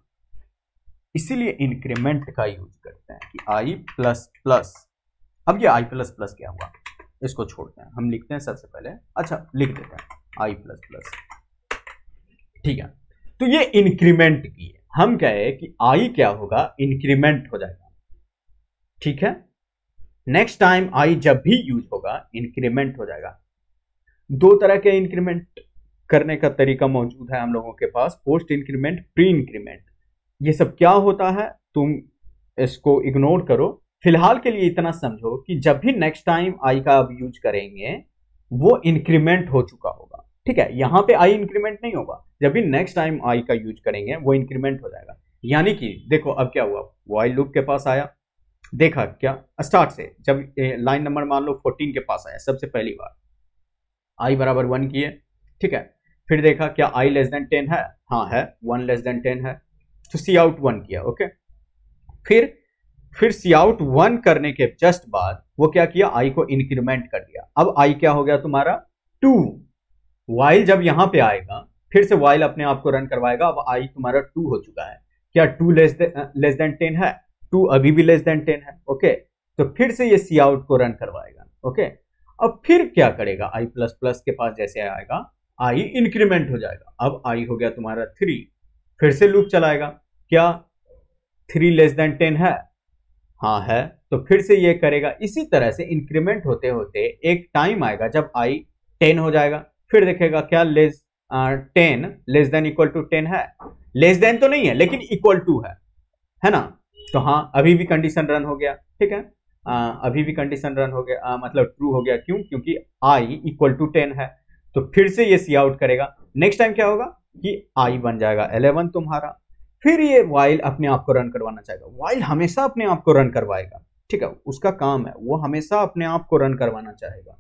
S1: इसीलिए इंक्रीमेंट का यूज करते हैं कि आई प्लस प्लस। अब ये आई प्लस प्लस क्या हुआ, इसको छोड़ते हैं, हम लिखते हैं सबसे पहले, अच्छा लिख देते हैं आई प्लस प्लस, ठीक है, तो ये इंक्रीमेंट की है। हम कहे कि आई क्या होगा, इंक्रीमेंट हो जाएगा। ठीक है, नेक्स्ट टाइम आई जब भी यूज होगा इंक्रीमेंट हो जाएगा। दो तरह के इंक्रीमेंट करने का तरीका मौजूद है हम लोगों के पास, पोस्ट इंक्रीमेंट, प्री इंक्रीमेंट। ये सब क्या होता है तुम इसको इग्नोर करो, फिलहाल के लिए इतना समझो कि जब भी नेक्स्ट टाइम आई का अब यूज करेंगे वो इंक्रीमेंट हो चुका होगा। ठीक है, यहां पे आई इंक्रीमेंट नहीं होगा, जब भी नेक्स्ट टाइम आई का यूज करेंगे वो इंक्रीमेंट हो जाएगा। यानी कि देखो अब क्या हुआ, व्हाइल लूप के पास आया, देखा क्या स्टार्ट से, जब लाइन नंबर मान लो 14 के पास आया सबसे पहली बार, आई बराबर 1 किए। ठीक है, फिर देखा क्या आई लेस देन 10 है, हाँ है, 1 लेस देन 10 है, तो सी आउट 1 किया। ओके, फिर सी आउट 1 करने के जस्ट बाद वो क्या किया, आई को इंक्रीमेंट कर दिया। अब आई क्या हो गया तुम्हारा 2। वाइल जब यहां पे आएगा फिर से वाइल अपने आप को रन करवाएगा, अब आई तुम्हारा 2 हो चुका है। क्या 2 लेस देन 10 है, 2 अभी भी लेस देन 10 है। ओके, तो फिर से ये सी आउट को रन करवाएगा। ओके, अब फिर क्या करेगा, आई प्लस प्लस के पास जैसे आएगा आई इंक्रीमेंट हो जाएगा। अब आई हो गया तुम्हारा 3, फिर से लूप चलाएगा, क्या 3 लेस देन 10 है, हाँ है, तो फिर से ये करेगा। इसी तरह से इंक्रीमेंट होते होते एक टाइम आएगा जब आई 10 हो जाएगा, फिर देखेगा क्या 10 लेस देन इक्वल टू 10 है, लेस देन तो नहीं है लेकिन इक्वल टू है ना, तो हाँ अभी भी कंडीशन रन हो गया। ठीक है, अभी भी कंडीशन रन हो गया, मतलब ट्रू हो गया। क्यों, क्योंकि आई इक्वल टू 10 है, तो फिर से ये सी आउट करेगा। नेक्स्ट टाइम क्या होगा कि आई बन जाएगा 11 तुम्हारा, फिर ये वाइल अपने आप को रन करवाना चाहेगा। वाइल हमेशा अपने आप को रन करवाएगा। ठीक है, उसका काम है, वो हमेशा अपने आप को रन करवाना चाहेगा।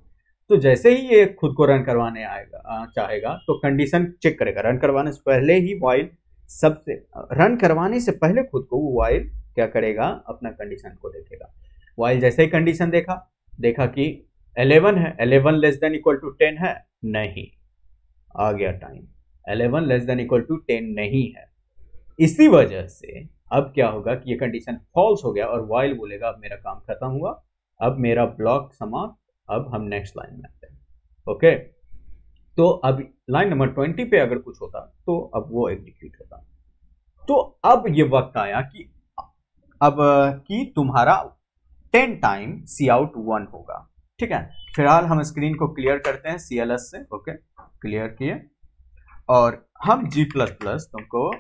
S1: तो जैसे ही ये खुद को रन करवाने आएगा चाहेगा तो कंडीशन चेक करेगा। रन करवाने से पहले ही वाइल सबसे रन करवाने से पहले खुद को वो वाइल क्या करेगा, अपना कंडीशन को देखेगा। वाइल जैसे ही कंडीशन देखा कि 11 है, 11 लेस देन इक्वल टू 10 है, नहीं, आ गया time, 11 less than equal to 10 नहीं है। इसी वजह से अब क्या होगा कि ये कंडीशन फॉल्स हो गया और वाइल बोलेगा अब मेरा काम खत्म हुआ, अब मेरा ब्लॉक समाप्त, अब हम नेक्स्ट लाइन में आते हैं। ओके, तो अब लाइन नंबर 20 पे अगर कुछ होता तो अब वो एग्जीक्यूट होता। तो अब ये वक्त आया कि अब कि तुम्हारा 10 टाइम सी आउट 1 होगा। ठीक है, फिलहाल हम स्क्रीन को क्लियर करते हैं CLS से। ओके, क्लियर किए और हम G++ तुमको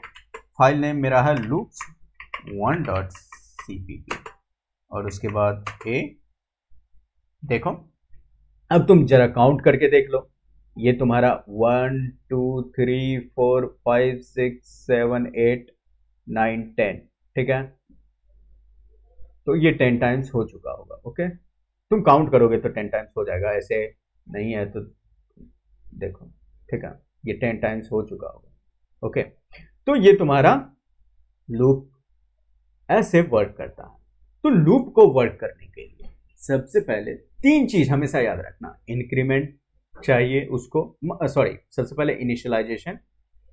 S1: फाइल नेम मेरा है loops1.cpp और उसके बाद a। देखो अब तुम जरा काउंट करके देख लो, ये तुम्हारा 1 2 3 4 5 6 7 8 9 10। ठीक है, तो ये 10 टाइम्स हो चुका होगा। ओके, तुम काउंट करोगे तो 10 टाइम्स हो जाएगा, ऐसे नहीं है तो देखो। ठीक है, ये 10 टाइम्स हो चुका होगा। ओके, तो ये तुम्हारा लूप ऐसे वर्क करता है। तो लूप को वर्क करने के लिए सबसे पहले 3 चीज हमेशा याद रखना। इंक्रीमेंट चाहिए उसको, सबसे पहले इनिशियलाइजेशन,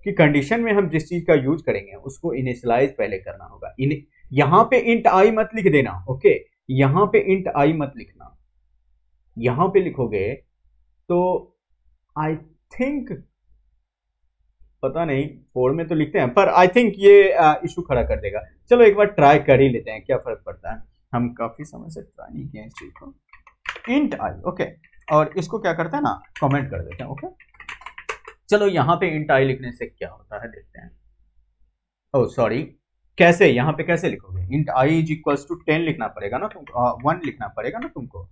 S1: कि कंडीशन में हम जिस चीज का यूज करेंगे उसको इनिशियलाइज पहले करना होगा। यहां पे इंट आई मत लिख देना। ओके, यहां पे इंट आई मत लिखना, यहां पे लिखोगे तो आई थिंक, पता नहीं 4 में तो लिखते हैं, पर आई थिंक ये इशू खड़ा कर देगा। चलो एक बार ट्राई कर ही लेते हैं, क्या फर्क पड़ता है, हम काफी समय से ट्राई नहीं किए इस चीज को। इंट आई, ओके, और इसको क्या करते हैं ना, कमेंट कर देते हैं। ओके, चलो यहाँ पे इंट आई लिखने से क्या होता है देखते हैं। ओह सॉरी, कैसे, यहाँ पे कैसे लिखोगे, int I is equals to 10 लिखना पड़ेगा ना तुमको, 1 लिखना पड़ेगा ना तुमको।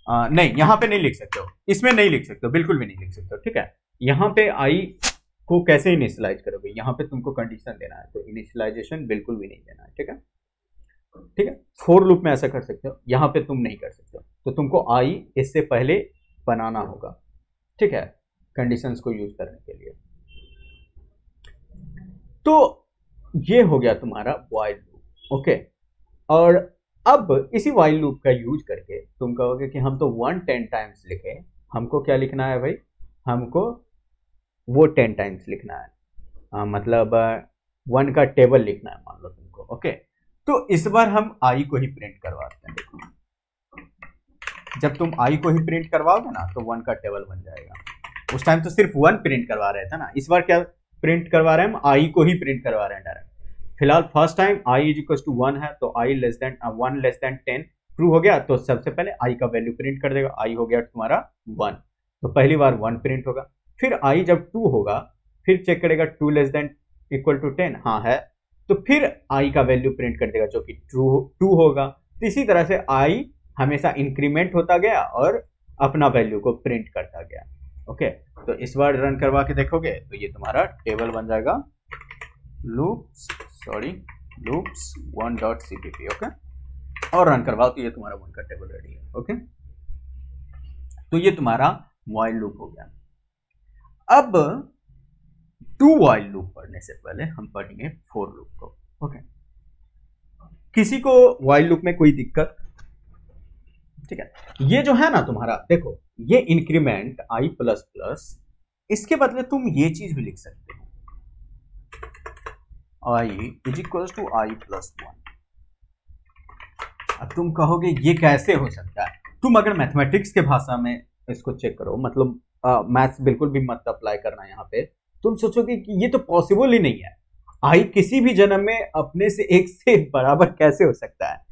S1: नहीं, यहाँ पे नहीं लिख सकते हो, इसमें नहीं लिख सकते हो, बिल्कुल भी नहीं लिख सकते हो। ठीक है, यहाँ पे आई को कैसे इनिशियलाइज करोगे, यहाँ पे तुमको कंडीशन देना है, तो इनिशियलाइजेशन बिल्कुल भी नहीं देना है। ठीक है, ठीक है, फोर लूप में ऐसा कर सकते हो, यहाँ पे तुम नहीं कर सकते हो, तो तुमको आई इससे पहले बनाना होगा। ठीक है, कंडीशंस को यूज करने के लिए। तो ये हो गया तुम्हारा व्हाइल लूप। ओके, और अब इसी व्हाइल लूप का यूज करके तुम कहोगे कि हम तो 1 10 टाइम्स लिखे, हमको क्या लिखना है भाई, हमको वो 10 टाइम्स लिखना है, मतलब 1 का टेबल लिखना है मान लो तुमको। ओके, तो इस बार हम आई को ही प्रिंट करवाते हैं। देखो, जब तुम आई को ही प्रिंट करवाओगे ना तो 1 का टेबल बन जाएगा। उस टाइम तो सिर्फ 1 प्रिंट करवा रहे थे ना, इस बार क्या प्रिंट करवा रहे हैं, हम आई को ही प्रिंट करवा रहे हैं डायरेक्ट। फिलहाल first time I is equal to 1 है, तो I less than 1 less than 10 true हो गया, तो सबसे पहले आई का वैल्यू प्रिंट कर देगा। आई हो गया तुम्हारा 1, तो पहली बार 1 प्रिंट होगा। फिर आई जब 2 होगा, फिर चेक करेगा 2 लेस देन इक्वल टू 10, हाँ है, तो फिर आई का वैल्यू प्रिंट कर देगा जो कि 2 होगा। तो इसी तरह से आई हमेशा इंक्रीमेंट होता गया और अपना वैल्यू को प्रिंट करता गया। ओके, तो इस बार रन करवा के देखोगे तो ये तुम्हारा टेबल बन जाएगा लूप्स 1.cpp। ओके, और रन करवाओ तो ये तुम्हारा 1 का टेबल रेडी है। ओके, तो ये तुम्हारा व्हाइल लूप हो गया। अब टू व्हाइल लूप पढ़ने से पहले हम पढ़ेंगे फोर लूप को। ओके, किसी को व्हाइल लूप में कोई दिक्कत? ठीक है, ये जो है ना तुम्हारा, देखो ये इंक्रीमेंट आई प्लस प्लस, इसके बदले तुम ये चीज भी लिख सकते हो, I is equal to I plus 1। अब तुम कहोगे ये कैसे हो सकता है? तुम अगर मैथमेटिक्स के भाषा में इसको चेक करो, मतलब मैथ्स बिल्कुल भी मत अप्लाई करना यहाँ पे, तुम सोचोगे कि ये तो पॉसिबल ही नहीं है, आई किसी भी जन्म में अपने से एक से बराबर कैसे हो सकता है?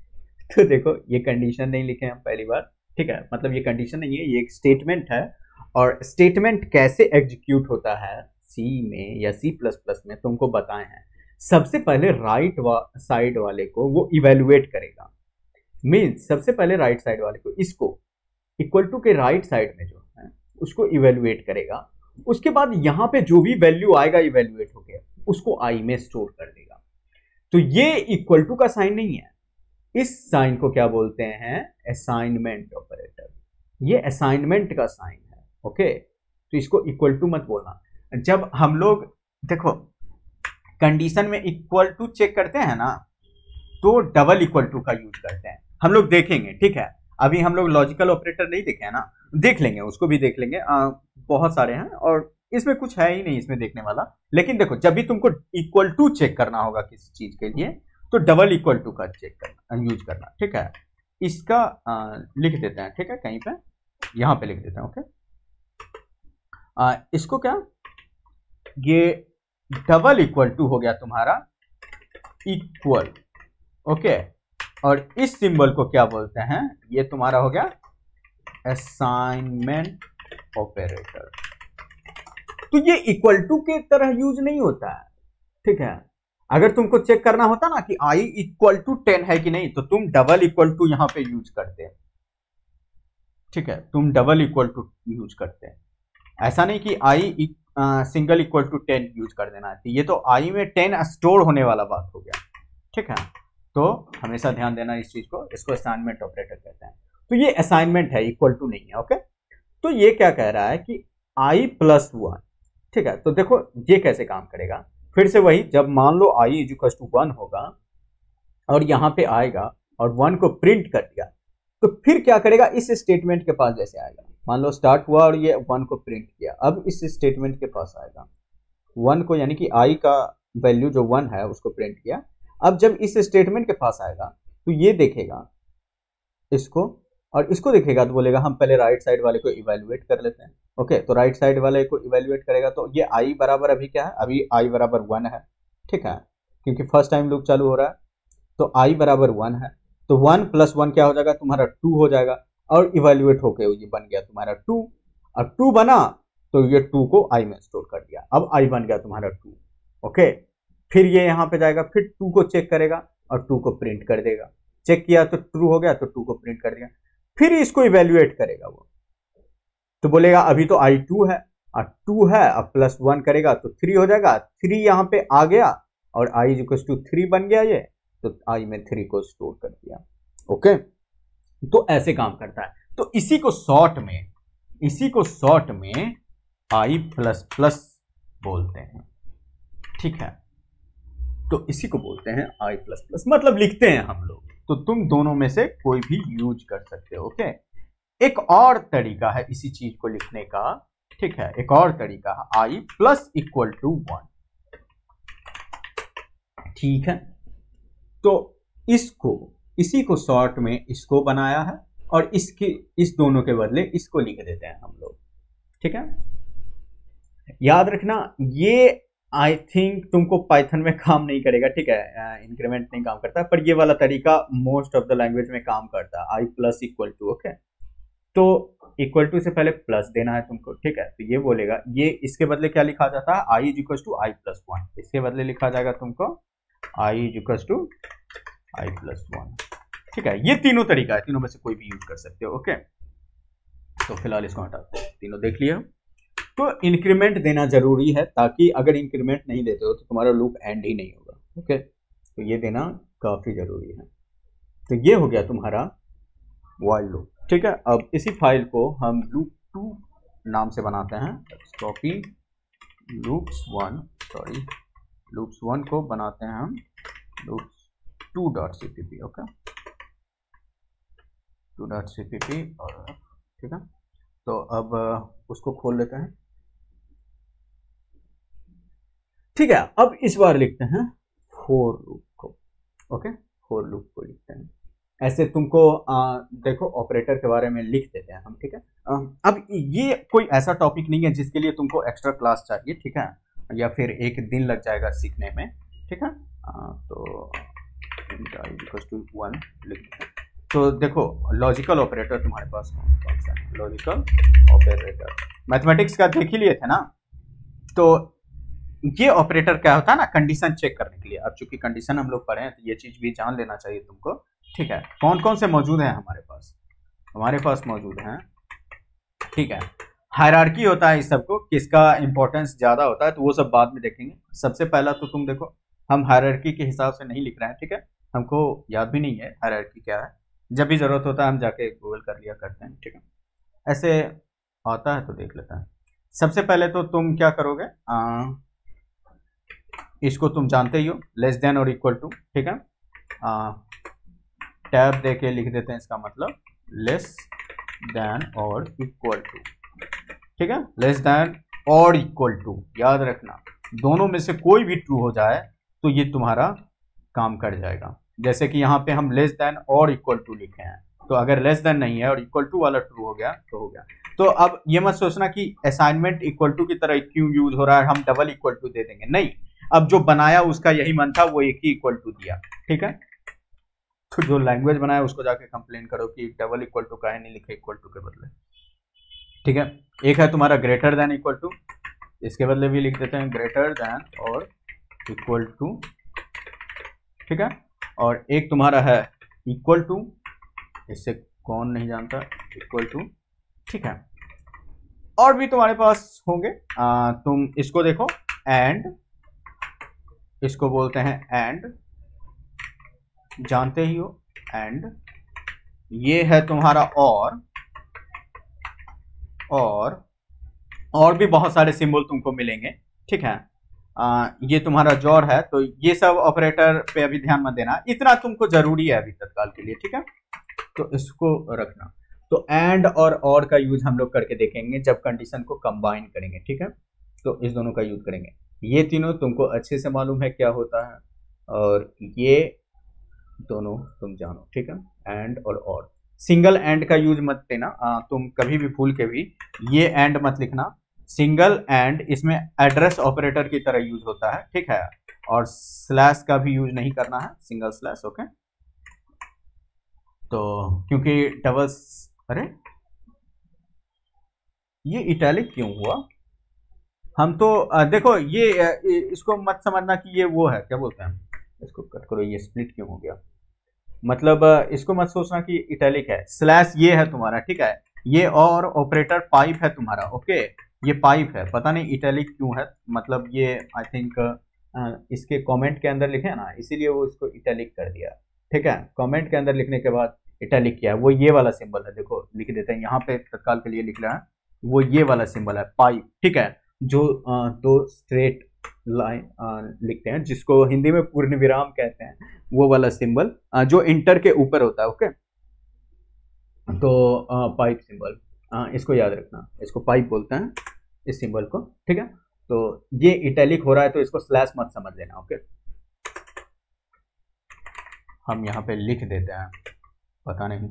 S1: तो देखो ये कंडीशन नहीं लिखे हम पहली बार, ठीक है, मतलब ये कंडीशन नहीं है, ये एक स्टेटमेंट है। और स्टेटमेंट कैसे एग्जीक्यूट होता है सी में या सी प्लस प्लस में तुमको बताए हैं। सबसे पहले राइट साइड वाले को वो इवेल्युएट करेगा, मीन्स सबसे पहले राइट साइड वाले को, इसको इक्वल टू के राइट साइड में जो है उसको इवेल्युएट करेगा। उसके बाद यहाँ पे जो भी वैल्यू आएगा इवेल्युएट होके उसको आई में स्टोर कर देगा। तो ये इक्वल टू का साइन नहीं है, इस साइन को क्या बोलते हैं? Assignment operator. ये असाइनमेंट का साइन है। ओके, तो इसको इक्वल टू मत बोलना। जब हम लोग देखो कंडीशन में इक्वल टू चेक करते हैं ना, तो डबल इक्वल टू का यूज करते हैं। हम लोग देखेंगे, ठीक है, अभी हम लोग लॉजिकल ऑपरेटर नहीं देखे हैं ना, देख लेंगे, उसको भी देख लेंगे। बहुत सारे हैं और इसमें कुछ है ही नहीं इसमें देखने वाला। लेकिन देखो जब भी तुमको इक्वल टू चेक करना होगा किसी चीज के लिए, तो डबल इक्वल टू का चेक करना, यूज करना, ठीक है। इसका लिख देते हैं, ठीक है, कहीं पे यहां पे लिख देते हैं। ओके, इसको क्या, ये डबल इक्वल टू हो गया तुम्हारा इक्वल। ओके, और इस सिंबल को क्या बोलते हैं? ये तुम्हारा हो गया असाइनमेंट ऑपरेटर। तो ये इक्वल टू के तरह यूज नहीं होता है, ठीक है। अगर तुमको चेक करना होता ना कि आई इक्वल टू 10 है कि नहीं, तो तुम डबल इक्वल टू यहां पे यूज करते, ठीक है, तुम डबल इक्वल टू यूज करते। ऐसा नहीं कि आई सिंगल इक्वल टू 10 यूज कर देना है। ये तो आई में 10 स्टोर होने वाला बात हो गया, ठीक है। तो हमेशा ध्यान देना इस चीज को, इसको असाइनमेंट ऑपरेटर कहते हैं। तो ये असाइनमेंट है, इक्वल टू नहीं है। ओके, तो ये क्या कह रहा है कि आई प्लस 1, ठीक है। तो देखो ये कैसे काम करेगा, फिर से वही, जब मान लो आई इज इक्वल टू 1 होगा और यहां पे आएगा और 1 को प्रिंट कर दिया, तो फिर क्या करेगा? इस स्टेटमेंट के पास जैसे आएगा, मान लो स्टार्ट हुआ और ये 1 को प्रिंट किया, अब इस स्टेटमेंट के पास आएगा 1 को, यानी कि आई का वैल्यू जो 1 है उसको प्रिंट किया। अब जब इस स्टेटमेंट के पास आएगा तो ये देखेगा इसको और इसको देखेगा, तो बोलेगा हम पहले राइट साइड वाले को इवेल्युएट कर लेते हैं। ओके, तो राइट साइड वाले को इवेल्युएट करेगा, तो ये आई बराबर अभी क्या है? अभी आई बराबर 1 है, ठीक है, क्योंकि फर्स्ट टाइम लूप चालू हो रहा है। तो आई बराबर 1 है, तो 1 प्लस 1 क्या हो जाएगा? तुम्हारा 2 हो जाएगा, और इवेल्युएट होके ये बन गया तुम्हारा 2, और 2 बना तो ये 2 को आई में स्टोर कर दिया, अब आई बन गया तुम्हारा 2। ओके, फिर ये यहां पे जाएगा, फिर 2 को चेक करेगा और 2 को प्रिंट कर देगा। चेक किया तो ट्रू हो गया, तो 2 को प्रिंट कर दिया। फिर इसको इवेल्युएट करेगा वो, तो बोलेगा अभी तो आई 2 है और 2 है, अब प्लस 1 करेगा तो 3 हो जाएगा। 3 यहां पे आ गया और आई इज इक्वल टू 3 बन गया ये, तो आई में 3 को स्टोर कर दिया। ओके, तो ऐसे काम करता है। तो इसी को शॉर्ट में आई प्लस प्लस बोलते हैं, ठीक है। तो इसी को बोलते हैं आई प्लस प्लस, मतलब लिखते हैं हम लोग। तो तुम दोनों में से कोई भी यूज कर सकते हो। ओके, एक और तरीका है इसी चीज को लिखने का, ठीक है, एक और तरीका है आई प्लस इक्वल टू 1, ठीक है। तो इसी को शॉर्ट में इसको बनाया है और इस दोनों के बदले इसको लिख देते हैं हम लोग, ठीक है। याद रखना ये आई थिंक तुमको पाइथन में काम नहीं करेगा, ठीक है, इंक्रीमेंट नहीं काम करता, पर ये वाला तरीका मोस्ट ऑफ द लैंग्वेज में काम करता है। आई प्लस इक्वल टू, ओके, तो इक्वल टू से पहले प्लस देना है तुमको, ठीक है, तो ये बोलेगा, ये इसके बदले क्या लिखा जाता है, I is equal to I plus one, इसके बदले लिखा जाएगा तुमको I is equal to I plus one, ठीक है। ये तीनों तरीका है, तीनों में से कोई भी यूज कर सकते हो, ओके। तो फिलहाल इसको हटाते हैं, तीनों देख लिया। तो इंक्रीमेंट देना जरूरी है, ताकि अगर इंक्रीमेंट नहीं देते हो तो तुम्हारा लूप एंड ही नहीं होगा, ओके। तो ये देना काफी जरूरी है। तो ये हो गया तुम्हारा व्हाइल लूप, ठीक है। अब इसी फाइल को हम लूप 2 नाम से बनाते हैं, कॉपी लूप्स 1, सॉरी लूप्स 1 को बनाते हैं हम लूप्स 2.cpp, ओके, 2.cpp, और ठीक है। तो अब उसको खोल लेते हैं, ठीक है। अब इस बार लिखते हैं फोर लूप को, ओके, फोर लूप को लिखते हैं। ऐसे तुमको देखो ऑपरेटर के बारे में लिख देते हैं हम, ठीक है। अब ये कोई ऐसा टॉपिक नहीं है जिसके लिए तुमको एक्स्ट्रा क्लास चाहिए, ठीक है, या फिर एक दिन लग जाएगा सीखने में, ठीक है। तो 1 लिखते हैं। तो देखो लॉजिकल ऑपरेटर तुम्हारे पास कौन सा है, लॉजिकल ऑपरेटर मैथमेटिक्स का देख ही लिए थे ना। तो ये ऑपरेटर क्या होता है ना, कंडीशन चेक करने के लिए। अब चूंकि कंडीशन हम लोग पढ़े हैं तो ये चीज भी जान लेना चाहिए तुमको, ठीक है। कौन कौन से मौजूद हैं हमारे पास मौजूद हैं, ठीक है। हायरार्की होता है इस सबको, किसका इंपॉर्टेंस ज्यादा होता है तो वो सब बाद में देखेंगे। सबसे पहला तो तुम देखो, हम हायरार्की के हिसाब से नहीं लिख रहे हैं, ठीक है, हमको याद भी नहीं है हायरार्की क्या है। जब भी जरूरत होता है हम जाके गूगल कर लिया करते हैं, ठीक है। ऐसे आता है तो देख लेता है। सबसे पहले तो तुम क्या करोगे, इसको तुम जानते ही हो, लेस देन और इक्वल टू, ठीक है। टैब दे के लिख देते हैं, इसका मतलब लेस देन और इक्वल टू, ठीक है। लेस देन और इक्वल टू, याद रखना दोनों में से कोई भी ट्रू हो जाए तो ये तुम्हारा काम कर जाएगा। जैसे कि यहाँ पे हम लेस देन और इक्वल टू लिखे हैं, तो अगर लेस देन नहीं है और इक्वल टू वाला ट्रू हो गया तो हो गया। तो अब ये मत सोचना कि असाइनमेंट इक्वल टू की तरह क्यों यूज हो रहा है, हम डबल इक्वल टू दे देंगे, नहीं। अब जो बनाया उसका यही मन था, वो एक ही इक्वल टू दिया, ठीक है। तो जो लैंग्वेज बनाया उसको जाके कंप्लेन करो कि डबल इक्वल टू काहे नहीं लिखे इक्वल टू के बदले, ठीक है। एक है तुम्हारा ग्रेटर देन इक्वल टू, इसके बदले भी लिख देते हैं ग्रेटर देन और इक्वल टू, ठीक है। और एक तुम्हारा है इक्वल टू, इससे कौन नहीं जानता, इक्वल टू, ठीक है। और भी तुम्हारे पास होंगे, तुम इसको देखो, एंड, इसको बोलते हैं एंड, जानते ही हो एंड। ये है तुम्हारा और भी बहुत सारे सिंबल तुमको मिलेंगे, ठीक है। ये तुम्हारा जॉर है, तो ये सब ऑपरेटर पे अभी ध्यान मत देना, इतना तुमको जरूरी है अभी तत्काल के लिए, ठीक है। तो इसको रखना। तो एंड और का यूज हम लोग करके देखेंगे जब कंडीशन को कंबाइन करेंगे, ठीक है। तो इस दोनों का यूज करेंगे। ये तीनों तुमको अच्छे से मालूम है क्या होता है, और ये दोनों तुम जानो, ठीक है। एंड और सिंगल एंड का यूज मत देना, तुम कभी भी भूल के भी ये एंड मत लिखना। सिंगल एंड इसमें एड्रेस ऑपरेटर की तरह यूज होता है, ठीक है। और स्लैश का भी यूज नहीं करना है, सिंगल स्लैश, ओके। तो क्योंकि डबल, अरे ये इटैलिक क्यों हुआ, हम तो देखो ये इसको मत समझना कि ये वो है, क्या बोलते हैं इसको, कट करो, ये स्प्लिट क्यों हो गया, मतलब इसको मत सोचना कि इटैलिक है। स्लैश ये है तुम्हारा, ठीक है। ये और ऑपरेटर पाइप है तुम्हारा, ओके, ये पाइप है, पता नहीं इटैलिक क्यों है, मतलब ये आई थिंक इसके कमेंट के अंदर लिखे ना, इसीलिए वो इसको इटैलिक कर दिया, ठीक है। कमेंट के अंदर लिखने के बाद इटैलिक किया है, वो ये वाला सिंबल है, देखो लिख देते हैं यहाँ पे, तत्काल के लिए लिख रहा है, वो ये वाला सिंबल है पाइप, ठीक है। जो दो स्ट्रेट लाइन लिखते हैं, जिसको हिंदी में पूर्ण विराम कहते हैं, वो वाला सिंबल जो इंटर के ऊपर होता है, ओके। तो पाइप सिंबल, इसको याद रखना, इसको पाइप बोलते हैं इस सिंबल को, ठीक है। तो ये इटैलिक हो रहा है तो इसको स्लैश मत समझ लेना, ओके। हम यहाँ पे लिख देते हैं, पता नहीं,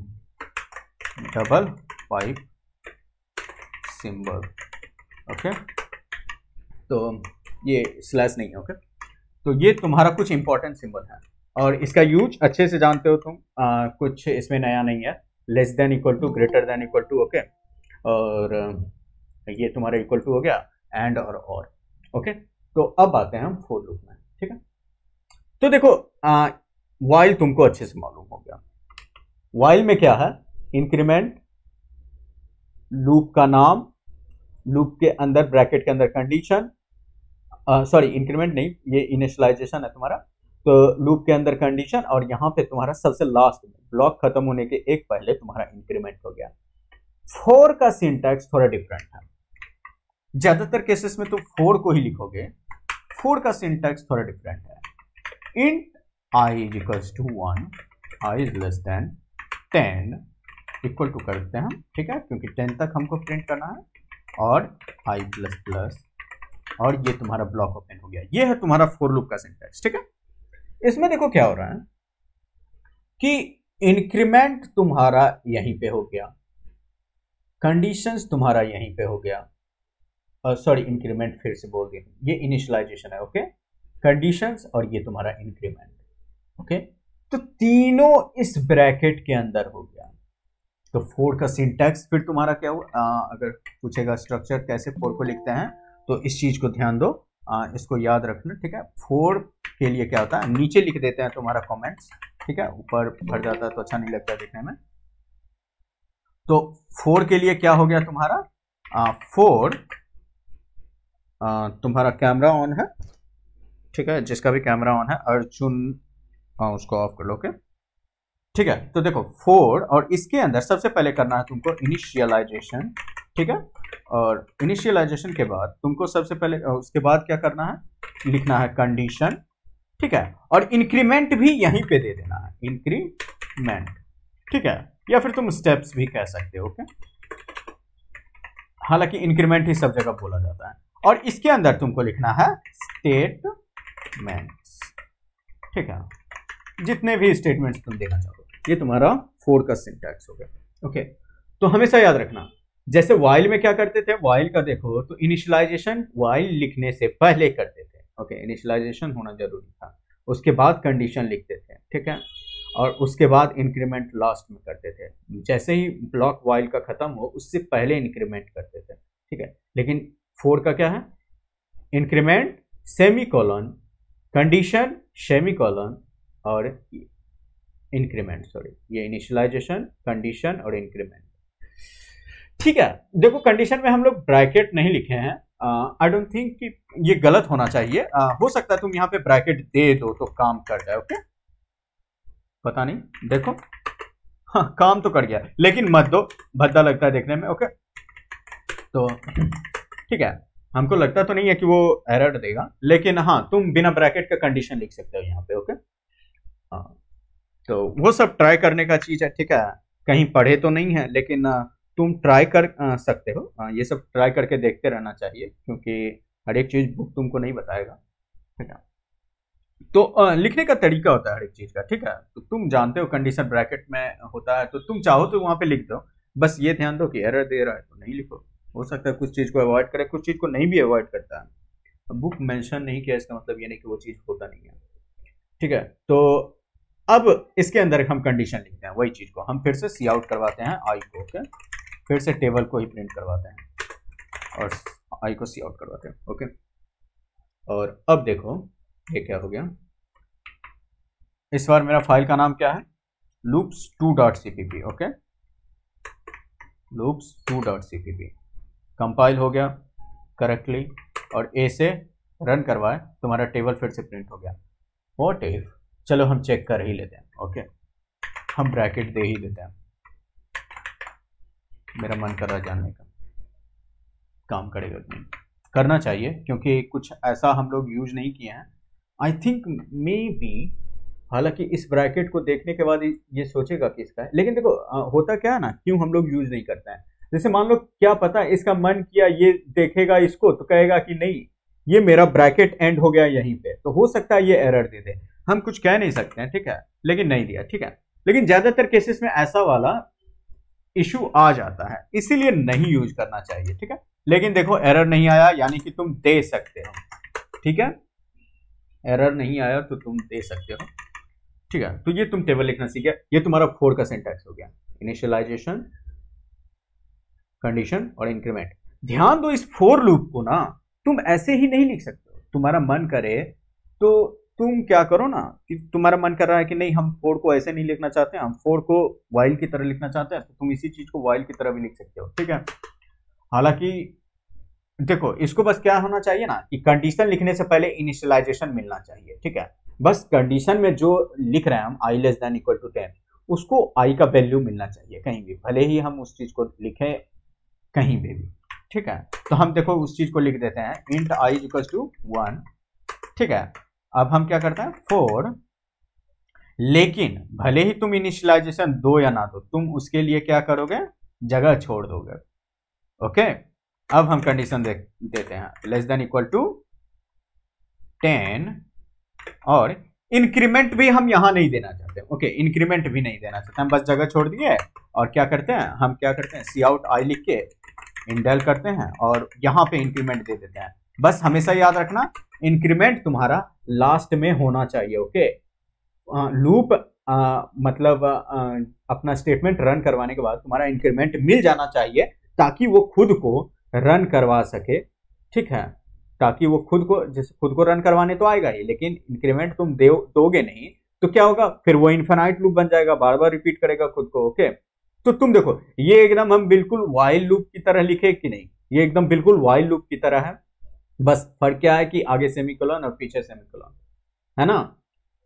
S1: डबल पाइप सिंबल, ओके। तो ये स्लैश नहीं है। ओके, तो ये तुम्हारा कुछ इंपॉर्टेंट सिंबल है और इसका यूज अच्छे से जानते हो तुम। कुछ इसमें नया नहीं है। Less than equal to, greater than equal to, okay, और ये तुम्हारा इक्वल टू हो गया, एंड और ओके। तो अब आते हैं हम फॉर लूप में, ठीक है। तो देखो वाइल तुमको अच्छे से मालूम हो गया। वाइल में क्या है, इंक्रीमेंट, लूप का नाम, लूप के अंदर ब्रैकेट के अंदर कंडीशन, सॉरी इंक्रीमेंट नहीं, ये इनिशियलाइजेशन है तुम्हारा। तो लूप के अंदर कंडीशन और यहाँ पे तुम्हारा सबसे लास्ट में ब्लॉक खत्म होने के एक पहले तुम्हारा इंक्रीमेंट हो गया। फॉर का सिंटैक्स थोड़ा डिफरेंट है। ज्यादातर केसेस में तुम फॉर को ही लिखोगे, फॉर का सिंटैक्स थोड़ा डिफरेंट है। Int I is equals to 1, I is less than 10 equal to करते हैं हम, ठीक है, क्योंकि 10 तक हमको प्रिंट करना है, और आई प्लस प्लस, और ये तुम्हारा ब्लॉक ओपन हो गया। ये है तुम्हारा फॉर लूप का सिंटैक्स, ठीक है। इसमें देखो क्या हो रहा है कि इंक्रीमेंट तुम्हारा यहीं पे हो गया, कंडीशंस तुम्हारा यहीं पे हो गया, सॉरी इंक्रीमेंट फिर से बोल दिया, ये इनिशियलाइजेशन है, ओके, कंडीशंस और ये तुम्हारा इंक्रीमेंट, ओके। तो तीनों इस ब्रैकेट के अंदर हो गया। तो फोर का सिंटैक्स फिर तुम्हारा क्या हुआ, अगर पूछेगा स्ट्रक्चर कैसे फोर को लिखते हैं तो इस चीज को ध्यान दो, इसको याद रखना, ठीक है। फोर के लिए क्या होता है, नीचे लिख देते हैं तुम्हारा कमेंट्स, ठीक है, ऊपर भर जाता है तो अच्छा नहीं लगता देखने में। तो फोर के लिए क्या हो गया तुम्हारा, फोर तुम्हारा कैमरा ऑन है, ठीक है, जिसका भी कैमरा ऑन है अर्जुन, उसको ऑफ कर लो, ओके, ठीक है। तो देखो फोर, और इसके अंदर सबसे पहले करना है तुमको इनिशियलाइजेशन, ठीक है, और इनिशियलाइजेशन के बाद तुमको सबसे पहले उसके बाद क्या करना है, लिखना है कंडीशन, ठीक है, और इंक्रीमेंट भी यहीं पे दे देना है, इंक्रीमेंट, ठीक है, या फिर तुम स्टेप्स भी कह सकते हो, ओके। हालांकि इंक्रीमेंट ही सब जगह बोला जाता है। और इसके अंदर तुमको लिखना है स्टेटमेंट्स, ठीक है, जितने भी स्टेटमेंट्स तुम देना चाहो। ये तुम्हारा फोर का सिंटैक्स हो गया, ओके। तो हमेशा याद रखना, जैसे वाइल में क्या करते थे, वाइल का देखो तो इनिशियलाइजेशन वाइल लिखने से पहले करते थे, ओके, इनिशियलाइजेशन होना जरूरी था, उसके बाद कंडीशन लिखते थे, ठीक है, और उसके बाद इंक्रीमेंट लास्ट में करते थे। जैसे ही ब्लॉक वाइल का खत्म हो उससे पहले इंक्रीमेंट करते थे, ठीक है। लेकिन फोर का क्या है, increment semi colon, condition semi colon और इंक्रीमेंट, सॉरी ये इनिशियलाइजेशन, कंडीशन और इंक्रीमेंट, ठीक है। देखो कंडीशन में हम लोग ब्रैकेट नहीं लिखे हैं, आई डोंट थिंक कि ये गलत होना चाहिए, हो सकता है तुम यहाँ पे ब्रैकेट दे दो तो काम कर जाए, ओके, पता नहीं, देखो हाँ काम तो कर गया, लेकिन मत दो, भद्दा लगता है देखने में, ओके। तो ठीक है, हमको लगता तो नहीं है कि वो एरर देगा, लेकिन हाँ तुम बिना ब्रैकेट का कंडीशन लिख सकते हो यहाँ पे, ओके। तो वो सब ट्राई करने का चीज है, ठीक है, कहीं पढ़े तो नहीं है, लेकिन तुम ट्राई कर सकते हो, ये सब ट्राई करके देखते रहना चाहिए, क्योंकि हर एक चीज बुक तुमको नहीं बताएगा, ठीक है। तो लिखने का तरीका होता है हर एक चीज का, ठीक है। तो तुम जानते हो कंडीशन ब्रैकेट में होता है, तो तुम चाहो तो वहां पे लिख दो, बस ये ध्यान दो कि एरर दे रहा है तो नहीं लिखो, हो सकता है कुछ चीज को अवॉइड करे, कुछ चीज को नहीं भी अवॉइड करता है। बुक मेंशन नहीं किया इसका मतलब ये नहीं कि वो चीज होता नहीं है, ठीक है। तो अब इसके अंदर हम कंडीशन लिखते हैं, वही चीज को हम फिर से सी आउट करवाते हैं आई को, ओके, फिर से टेबल को ही प्रिंट करवाते हैं और आई को सी आउट करवाते हैं, ओके। और अब देखो ये क्या हो गया, इस बार मेरा फाइल का नाम क्या है, loops2.cpp, ओके, loops2.cpp कंपाइल हो गया करेक्टली, और ए से रन करवाए, तुम्हारा टेबल फिर से प्रिंट हो गया। व्हाट इफ, चलो हम चेक कर ही लेते हैं, ओके, हम ब्रैकेट दे ही देते हैं, मेरा मन कर रहा है जानने का, काम करेगा कि नहीं, करना चाहिए, क्योंकि कुछ ऐसा हम लोग यूज नहीं किए हैं, आई थिंक मे बी। हालांकि इस ब्रैकेट को देखने के बाद ये सोचेगा कि इसका है, लेकिन देखो होता क्या है ना, क्यों हम लोग यूज नहीं करते हैं, जैसे मान लो क्या पता है इसका मन किया, ये देखेगा इसको तो कहेगा कि नहीं ये मेरा ब्रैकेट एंड हो गया यहीं पे, तो हो सकता है ये एरर दे दे, हम कुछ कह नहीं सकते हैं, ठीक है, लेकिन नहीं दिया, ठीक है। लेकिन ज्यादातर केसेस में ऐसा वाला इशू आ जाता है, इसीलिए नहीं यूज करना चाहिए, ठीक है। लेकिन देखो एरर नहीं आया, यानी कि तुम दे सकते हो, ठीक है, एरर नहीं आया तो तुम दे सकते हो, ठीक है। तो ये तुम टेबल लिखना सीख गया, ये तुम्हारा फोर का सिंटैक्स हो गया, इनिशियलाइजेशन, कंडीशन और इंक्रीमेंट। ध्यान दो, इस फोर लूप को ना तुम ऐसे ही नहीं लिख सकते हो, तुम्हारा मन करे तो तुम क्या करो ना, कि तुम्हारा मन कर रहा है कि नहीं हम फोर को ऐसे नहीं लिखना चाहते, हम फोर को वाइल की तरह लिखना चाहते हैं, तो तुम इसी चीज को वाइल की तरह भी लिख सकते हो, ठीक है। हालांकि देखो, इसको बस क्या होना चाहिए ना, कि कंडीशन लिखने से पहले इनिशियलाइजेशन मिलना चाहिए, ठीक है। बस कंडीशन में जो लिख रहे हैं हम i less than equal to 10, उसको i का वैल्यू मिलना चाहिए कहीं भी, भले ही हम उस चीज को लिखें कहीं भी, ठीक है। तो हम देखो उस चीज को लिख देते हैं इंट i इक्वल टू 1, ठीक है। अब हम क्या करते हैं, फोर, लेकिन भले ही तुम इनिशियलाइजेशन दो या ना दो, तुम उसके लिए क्या करोगे, जगह छोड़ दोगे, ओके। अब हम कंडीशन देते हैं लेस देन इक्वल टू 10, और इंक्रीमेंट भी हम यहां नहीं देना चाहते, ओके, इंक्रीमेंट भी नहीं देना चाहते, हम बस जगह छोड़ दिए, और क्या करते हैं, हम क्या करते हैं, सी आउट आई लिख के इंडेल करते हैं, और यहां पे इंक्रीमेंट दे देते हैं। बस हमेशा याद रखना, इंक्रीमेंट तुम्हारा लास्ट में होना चाहिए, ओके। लूप मतलब अपना स्टेटमेंट रन करवाने के बाद तुम्हारा इंक्रीमेंट मिल जाना चाहिए, ताकि वो खुद को रन करवा सके, ठीक है। ताकि वो खुद को रन करवाने तो आएगा ही, लेकिन इंक्रीमेंट तुम दोगे नहीं तो क्या होगा, फिर वो इन्फिनाइट लूप बन जाएगा, बार बार रिपीट करेगा खुद को, ओके। तो तुम देखो, ये एकदम हम बिल्कुल वाइल लूप की तरह लिखे कि नहीं, ये एकदम बिल्कुल वाइल लूप की तरह है, बस फर्क क्या है कि आगे सेमीकोलन और पीछे सेमीकोलन, है ना।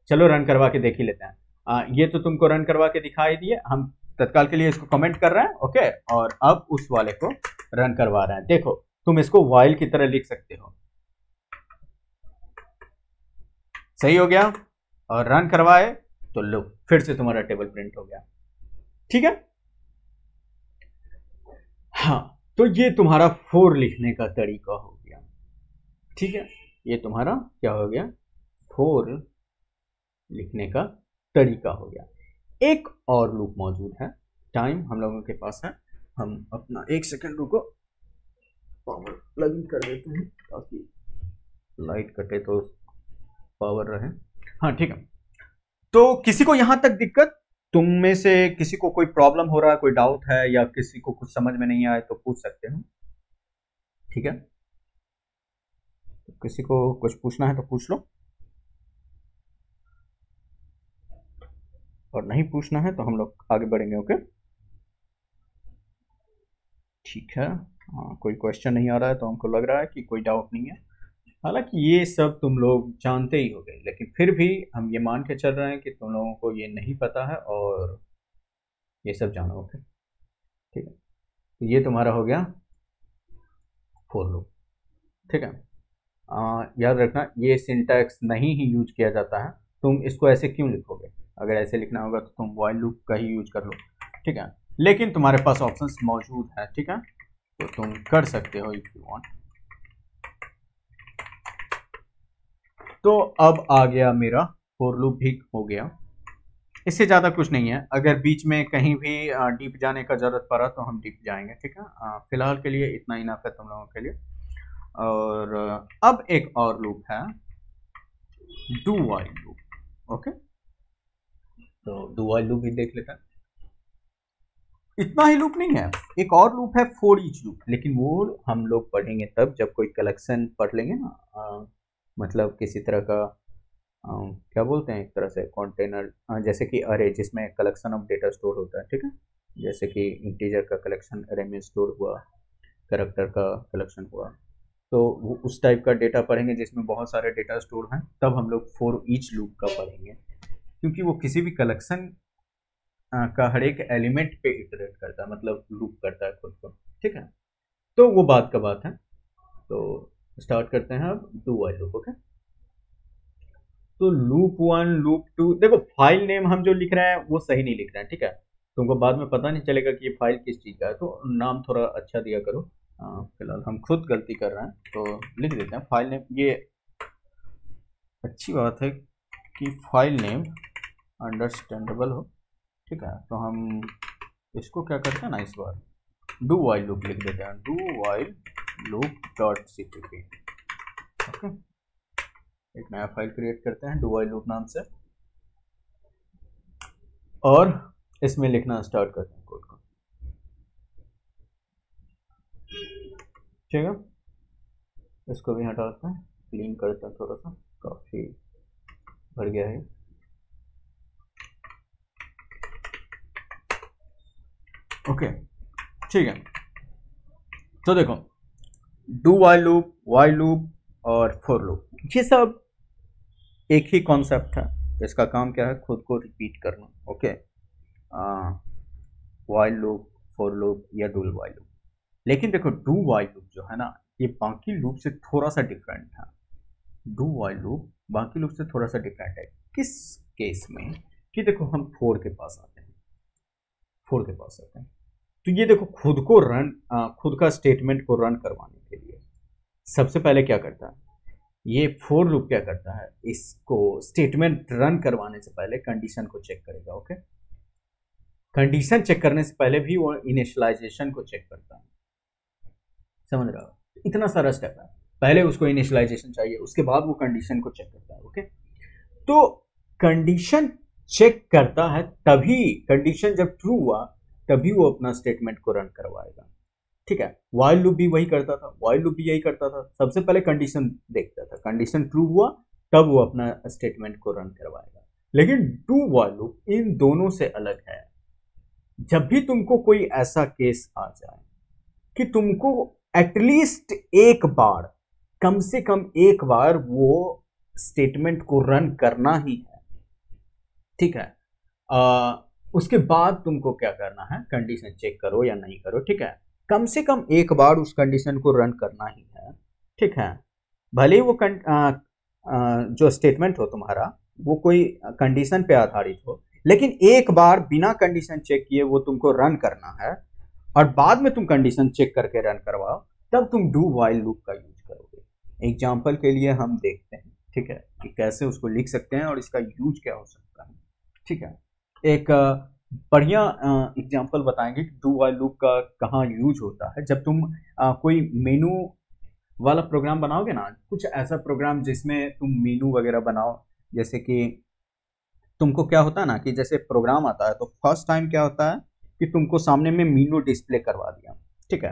S1: चलो रन करवा के देख ही लेते हैं। ये तो तुमको रन करवा के दिखाई दिए, हम तत्काल के लिए इसको कमेंट कर रहे हैं, ओके। और अब उस वाले को रन करवा रहे हैं, देखो तुम इसको वाइल की तरह लिख सकते हो, सही हो गया, और रन करवाए तो लो फिर से तुम्हारा टेबल प्रिंट हो गया, ठीक है। हाँ, तो ये तुम्हारा फोर लिखने का तरीका हो गया, ठीक है। ये तुम्हारा क्या हो गया, फोर लिखने का तरीका हो गया। एक और लूप मौजूद है, टाइम हम लोगों के पास है, हम अपना एक सेकंड रुको, पावर प्लग इन कर देते हैं ताकि लाइट कटे तो पावर रहे। हाँ ठीक है, तो किसी को यहां तक दिक्कत, तुम में से किसी को कोई प्रॉब्लम हो रहा है, कोई डाउट है, या किसी को कुछ समझ में नहीं आए तो पूछ सकते हो, ठीक है। तो किसी को कुछ पूछना है तो पूछ लो, और नहीं पूछना है तो हम लोग आगे बढ़ेंगे, ओके, ठीक है। हाँ, कोई क्वेश्चन नहीं आ रहा है तो हमको लग रहा है कि कोई डाउट नहीं है। हालांकि ये सब तुम लोग जानते ही होंगे, लेकिन फिर भी हम ये मान के चल रहे हैं कि तुम लोगों को ये नहीं पता है और ये सब जानो, ओके, ठीक है। तो ये तुम्हारा हो गया फोर लूप, ठीक है। याद रखना, ये सिंटैक्स नहीं ही यूज किया जाता है, तुम इसको ऐसे क्यों लिखोगे, अगर ऐसे लिखना होगा तो तुम व्हाइल लूप का ही यूज कर लो, ठीक है। लेकिन तुम्हारे पास ऑप्शंस मौजूद है, ठीक है, तो तुम कर सकते हो इफ यू वांट। तो अब आ गया मेरा फोर लूप भी हो गया, इससे ज़्यादा कुछ नहीं है, अगर बीच में कहीं भी डीप जाने का ज़रूरत पड़ा तो हम डीप जाएंगे, ठीक है। फिलहाल के लिए इतना इनफ है तुम लोगों के लिए। और अब एक और लूप है, डू वाइल लूप, ओके। तो डू वाइल लूप भी देख लेते हैं। इतना ही लूप नहीं है, एक और लूप है फॉर ईच लूप, लेकिन वो हम लोग पढ़ेंगे तब जब कोई कलेक्शन पढ़ लेंगे ना, मतलब किसी तरह का क्या बोलते हैं, एक तरह से कंटेनर, जैसे कि अरे जिसमें कलेक्शन ऑफ डेटा स्टोर होता है, ठीक है। जैसे कि इंटीजर का कलेक्शन अरे में स्टोर हुआ, कैरेक्टर का कलेक्शन हुआ, तो वो उस टाइप का डेटा पढ़ेंगे जिसमें बहुत सारे डेटा स्टोर हैं, तब हम लोग फॉर ईच लूप का पढ़ेंगे, क्योंकि वो किसी भी कलेक्शन का हर एक एलिमेंट पे इटरेट करता है, मतलब लूप करता है खुद को, ठीक है। तो वो बात का बात है, तो स्टार्ट करते हैं अब डू वाइल लूप, ओके। तो लूप वन, लूप टू, देखो फाइल नेम हम जो लिख रहे हैं वो सही नहीं लिख रहे हैं, ठीक है। तुमको बाद में पता नहीं चलेगा कि ये फाइल किस चीज़ का है, तो नाम थोड़ा अच्छा दिया करो। फिलहाल हम खुद गलती कर रहे हैं तो लिख देते हैं फाइल नेम, ये अच्छी बात है कि फाइल नेम अंडरस्टैंडेबल हो, ठीक है। तो हम इसको क्या करते हैं ना, इस बार डू वाइल लूप लिख देते हैं, do while loop dot CPP, okay. एक नया फाइल क्रिएट करते हैं डू व्हाइल लूप नाम से, और इसमें लिखना स्टार्ट करते हैं कोड को। ठीक है, इसको भी हटाते हैं, क्लीन करते हैं, थोड़ा सा काफी भर गया है। ओके ठीक है, तो देखो do while loop, while loop और फॉर लूप, ये सब एक ही कॉन्सेप्ट है। इसका काम क्या है, खुद को रिपीट करना। Okay, while loop, for loop या डू व्हाइल लूप। लेकिन देखो डू व्हाइल लूप जो है ना, ये बाकी लूप से थोड़ा सा डिफरेंट है। डू व्हाइल लूप बाकी लूप से थोड़ा सा डिफरेंट है। किस केस में, कि देखो हम फोर के पास आते हैं, फोर के पास आते हैं, तो ये देखो खुद को रन, खुद का स्टेटमेंट को रन करवाने के लिए सबसे पहले क्या करता है, ये फोर लूप क्या करता है, इसको स्टेटमेंट रन करवाने से पहले कंडीशन को चेक करेगा। ओके, कंडीशन चेक करने से पहले भी वो इनिशियलाइजेशन को चेक करता है। समझ रहे हो, इतना सारा स्टेप है। पहले उसको इनिशियलाइजेशन चाहिए, उसके बाद वो कंडीशन को चेक करता है। ओके, तो कंडीशन चेक करता है, तभी कंडीशन जब ट्रू हुआ तभी वो अपना स्टेटमेंट को रन करवाएगा। ठीक है, व्हाइल लूप भी वही करता था, व्हाइल लूप भी यही करता था। सबसे पहले कंडीशन देखता था, कंडीशन ट्रू हुआ तब वो अपना स्टेटमेंट को रन करवाएगा। लेकिन डू व्हाइल लूप इन दोनों से अलग है। जब भी तुमको कोई ऐसा केस आ जाए कि तुमको एटलीस्ट एक बार, कम से कम एक बार वो स्टेटमेंट को रन करना ही है, ठीक है, उसके बाद तुमको क्या करना है, कंडीशन चेक करो या नहीं करो, ठीक है, कम से कम एक बार उस कंडीशन को रन करना ही है। ठीक है, भले ही वो जो स्टेटमेंट हो तुम्हारा वो कोई कंडीशन पे आधारित हो, लेकिन एक बार बिना कंडीशन चेक किए वो तुमको रन करना है, और बाद में तुम कंडीशन चेक करके रन करवाओ, तब तुम डू व्हाइल लूप का यूज करोगे। एग्जाम्पल के लिए हम देखते हैं, ठीक है, कि कैसे उसको लिख सकते हैं और इसका यूज क्या हो सकता है। ठीक है, एक बढ़िया एग्जाम्पल बताएंगे कि डू व्हाइल लूप का कहाँ यूज होता है। जब तुम कोई मेनू वाला प्रोग्राम बनाओगे ना, कुछ ऐसा प्रोग्राम जिसमें तुम मेनू वगैरह बनाओ, जैसे कि तुमको क्या होता है ना, कि जैसे प्रोग्राम आता है तो फर्स्ट टाइम क्या होता है कि तुमको सामने में मेनू डिस्प्ले करवा दिया। ठीक है,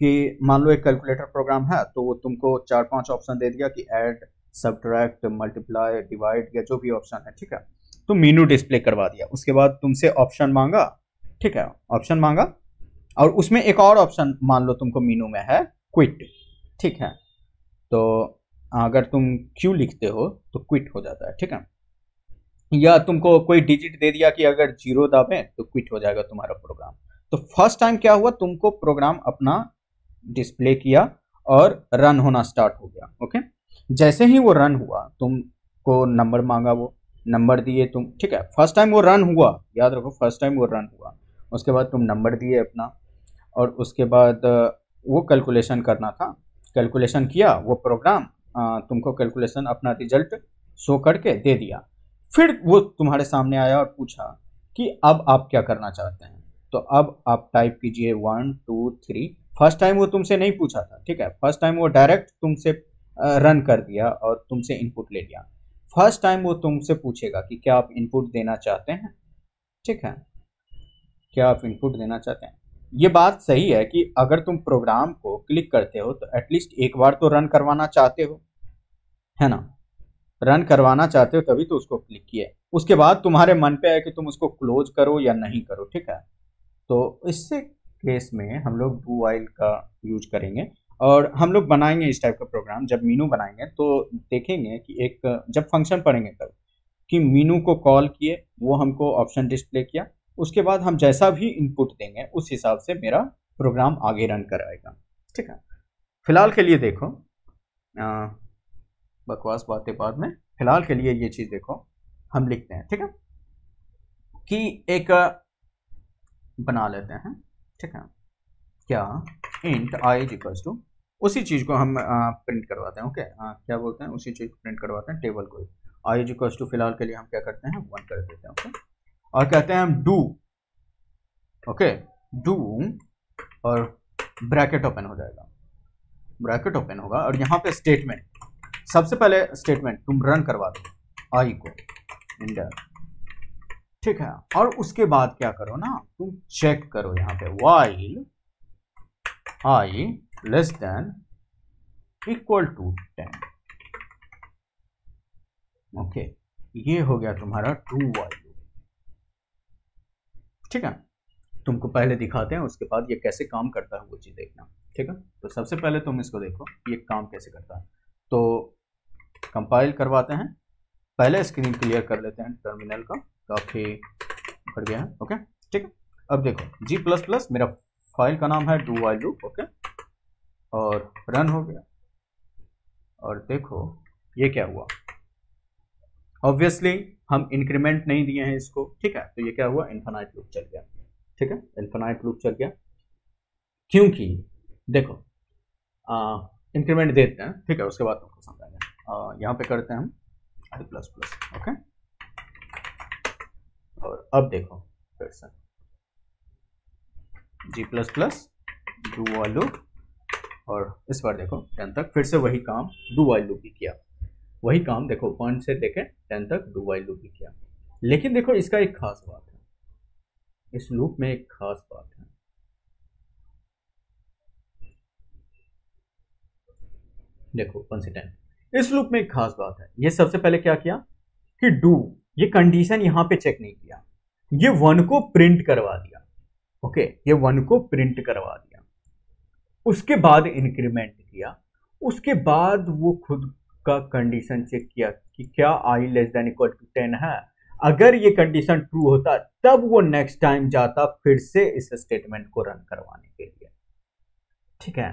S1: कि मान लो एक कैलकुलेटर प्रोग्राम है, तो वो तुमको 4-5 ऑप्शन दे दिया कि ऐड, सब्ट्रैक्ट, मल्टीप्लाई, डिवाइड या जो भी ऑप्शन है, ठीक है, तो मेनू डिस्प्ले करवा दिया। उसके बाद तुमसे ऑप्शन मांगा, ठीक है, ऑप्शन मांगा, और उसमें एक और ऑप्शन मान लो तुमको मेनू में है क्विट। ठीक है, तो अगर तुम क्यू लिखते हो तो क्विट हो जाता है। ठीक है, या तुमको कोई डिजिट दे दिया कि अगर 0 दाबे तो क्विट हो जाएगा तुम्हारा प्रोग्राम। तो फर्स्ट टाइम क्या हुआ, तुमको प्रोग्राम अपना डिस्प्ले किया और रन होना स्टार्ट हो गया। ओके, जैसे ही वो रन हुआ तुमको नंबर मांगा, वो नंबर दिए तुम। ठीक है, फर्स्ट टाइम वो रन हुआ, याद रखो फर्स्ट टाइम वो रन हुआ, उसके बाद तुम नंबर दिए अपना, और उसके बाद वो कैलकुलेशन करना था, कैलकुलेशन किया वो प्रोग्राम, तुमको कैलकुलेशन अपना रिजल्ट शो करके दे दिया। फिर वो तुम्हारे सामने आया और पूछा कि अब आप क्या करना चाहते हैं। तो अब आप टाइप कीजिए 1 2 3। फर्स्ट टाइम वो तुमसे नहीं पूछा था, ठीक है, फर्स्ट टाइम वो डायरेक्ट तुमसे रन कर दिया और तुमसे इनपुट ले लिया। फर्स्ट टाइम वो तुमसे पूछेगा कि क्या आप इनपुट देना चाहते हैं। ठीक है, क्या आप इनपुट देना चाहते हैं। ये बात सही है कि अगर तुम प्रोग्राम को क्लिक करते हो तो एटलीस्ट एक बार तो रन करवाना चाहते हो, है ना, रन करवाना चाहते हो तभी तो उसको क्लिक किए। उसके बाद तुम्हारे मन पे है कि तुम उसको क्लोज करो या नहीं करो। ठीक है, तो इससे केस में हम लोग डू व्हाइल का यूज करेंगे, और हम लोग बनाएंगे इस टाइप का प्रोग्राम। जब मीनू बनाएंगे तो देखेंगे कि एक, जब फंक्शन पढ़ेंगे तब, कि मीनू को कॉल किए, वो हमको ऑप्शन डिस्प्ले किया, उसके बाद हम जैसा भी इनपुट देंगे उस हिसाब से मेरा प्रोग्राम आगे रन कराएगा। ठीक है, फिलहाल के लिए देखो, बकवास बातें बाद में, फिलहाल के लिए ये चीज देखो, हम लिखते हैं। ठीक है, कि एक बना लेते हैं। ठीक है, क्या int I is equals to, उसी चीज को हम प्रिंट करवाते हैं। ओके, क्या बोलते हैं, उसी चीज को प्रिंट करवाते हैं, टेबल को। आई इज इक्वल्स टू फिलहाल के लिए हम क्या करते हैं, 1 कर देते हैं। ओके, और कहते हैं हम डू। ओके, डू, और ब्रैकेट ओपन हो जाएगा, ब्रैकेट ओपन होगा, और यहाँ पे स्टेटमेंट, सबसे पहले स्टेटमेंट तुम रन करवा दो आई को इंटर, ठीक है। और उसके बाद क्या करो ना, तुम चेक करो यहाँ पे while i less than equal to 10। Okay, ये हो गया तुम्हारा ट्रू while लूप, ठीक है। तुमको पहले दिखाते हैं, उसके बाद ये कैसे काम करता है वो चीज देखना, ठीक है। तो सबसे पहले तुम इसको देखो ये काम कैसे करता है। तो कंपाइल करवाते हैं, पहले स्क्रीन क्लियर कर लेते हैं टर्मिनल का, काफी भर गया है। ओके, ठीक है। अब देखो G++ मेरा फाइल का नाम है डू वाइल लूप, ओके, और रन हो गया। और देखो ये क्या हुआ, ऑब्वियसली हम इंक्रीमेंट नहीं दिए हैं इसको, ठीक है। तो ये क्या हुआ, इन्फिनाइट लूप चल गया, ठीक है, इन्फिनाइट लूप चल गया। क्योंकि देखो इंक्रीमेंट देते हैं, ठीक है, उसके बाद तुमको समझाएंगे। यहाँ पे करते हैं हम I++, ओके। और अब देखो फिर से G++ डू वाइल लूप, और इस बार देखो 10 तक फिर से वही काम डू वाइल लूप ही किया, वही काम देखो 1 से देखे 10 तक डू वाइल लूप ही किया। लेकिन देखो इसका एक खास बात है, इस लूप में एक खास बात है। देखो 1 से 10, इस लूप में एक खास बात है। ये सबसे पहले क्या किया कि डू, ये कंडीशन यहां पे चेक नहीं किया, ये 1 को प्रिंट करवा दिया, ओके, ये 1 को प्रिंट करवा दिया। उसके बाद इंक्रीमेंट किया, उसके बाद वो खुद का कंडीशन चेक किया कि क्या आई लेस देन इक्वल टू 10 है। अगर ये कंडीशन ट्रू होता तब वो नेक्स्ट टाइम जाता फिर से इस स्टेटमेंट को रन करवाने के लिए, ठीक है।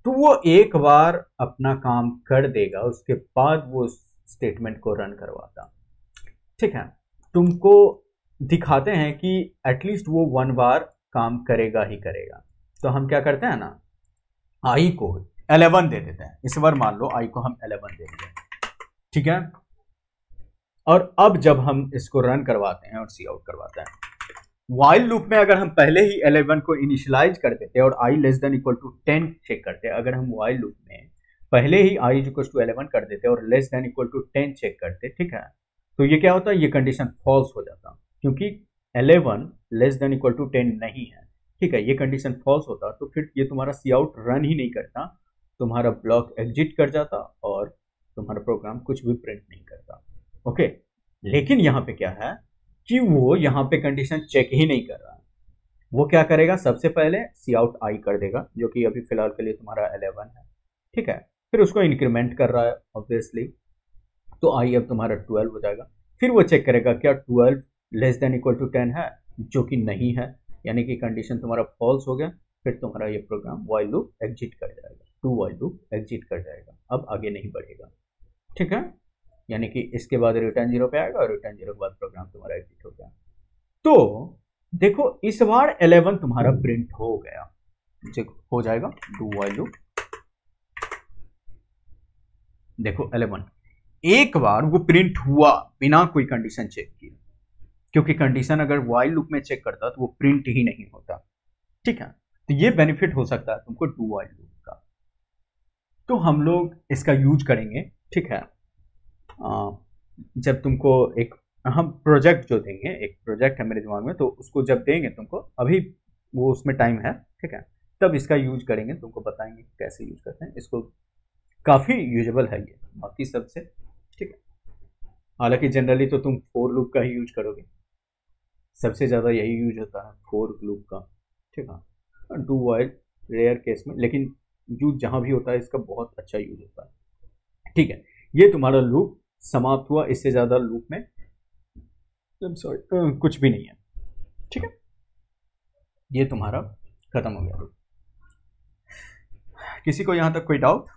S1: तो वो एक बार अपना काम कर देगा, उसके बाद वो स्टेटमेंट को रन करवाता, ठीक है। तुमको दिखाते हैं कि एटलीस्ट वो 1 बार काम करेगा ही करेगा। तो हम क्या करते हैं ना, आई को 11 दे देते हैं, इस बार मान लो आई को हम 11 दे देते हैं, ठीक है। और अब जब हम इसको रन करवाते हैं और सी आउट करवाते हैं, वाइल लूप में अगर हम पहले ही 11 को इनिशियलाइज कर देते और I less than equal to 10 check करते, अगर हम वाइल लूप में पहले ही आई इक्वल टू 11 कर देते और less than equal to 10 check करते, ठीक है, तो ये क्या होता है, ये कंडीशन फॉल्स हो जाता, क्योंकि 11 लेस देन इक्वल टू 10 नहीं है, ठीक है। ये कंडीशन फॉल्स होता तो फिर ये तुम्हारा सी आउट रन ही नहीं करता, तुम्हारा ब्लॉक एग्जिट कर जाता और तुम्हारा प्रोग्राम कुछ भी प्रिंट नहीं करता, ओके। लेकिन यहाँ पे क्या है कि वो यहाँ पे कंडीशन चेक ही नहीं कर रहा है। वो क्या करेगा, सबसे पहले सी आउट आई कर देगा, जो कि अभी फिलहाल के लिए तुम्हारा 11 है, ठीक है। फिर उसको इंक्रीमेंट कर रहा है ऑब्वियसली, तो आई अब तुम्हारा 12 हो जाएगा। फिर वो चेक करेगा क्या 12 लेस देन इक्वल टू 10 है, जो कि नहीं है, यानी कि कंडीशन तुम्हारा फॉल्स हो गया। फिर तुम्हारा ये प्रोग्राम वाइल लूप एग्जिट कर जाएगा, टू वाइल लूप एग्जिट कर जाएगा, अब आगे नहीं बढ़ेगा, ठीक है। यानी कि इसके बाद रिटर्न 0 पे आएगा और रिटर्न 0 के बाद प्रोग्राम तुम्हारा एग्जिट हो गया। तो देखो इस बार 11 तुम्हारा प्रिंट हो गया, हो जाएगा डू वाइल लूप। देखो 11 एक बार वो प्रिंट हुआ बिना कोई कंडीशन चेक किए, क्योंकि कंडीशन अगर वाइल लूप में चेक करता तो वो प्रिंट ही नहीं होता, ठीक है। तो ये बेनिफिट हो सकता है तुमको डू वाइल लूप का, तो हम लोग इसका यूज करेंगे, ठीक है। जब तुमको एक हम प्रोजेक्ट जो देंगे, एक प्रोजेक्ट है मेरे दिमाग में, तो उसको जब देंगे तुमको, अभी वो उसमें टाइम है, ठीक है, तब इसका यूज करेंगे, तुमको बताएंगे कैसे यूज करते हैं इसको। काफ़ी यूजेबल है ये बाकी सबसे, ठीक है। हालांकि जनरली तो तुम फोर लूप का ही यूज करोगे, सबसे ज़्यादा यही यूज होता है फोर लूप का, ठीक है। डू वाइल रेयर केस में, लेकिन यूज जहाँ भी होता है इसका बहुत अच्छा यूज होता है, ठीक है। ये तुम्हारा लूप समाप्त हुआ, इससे ज़्यादा लूप में सॉरी कुछ भी नहीं है, ठीक है। ये तुम्हारा खत्म हो गया लूप। किसी को यहां तक कोई डाउट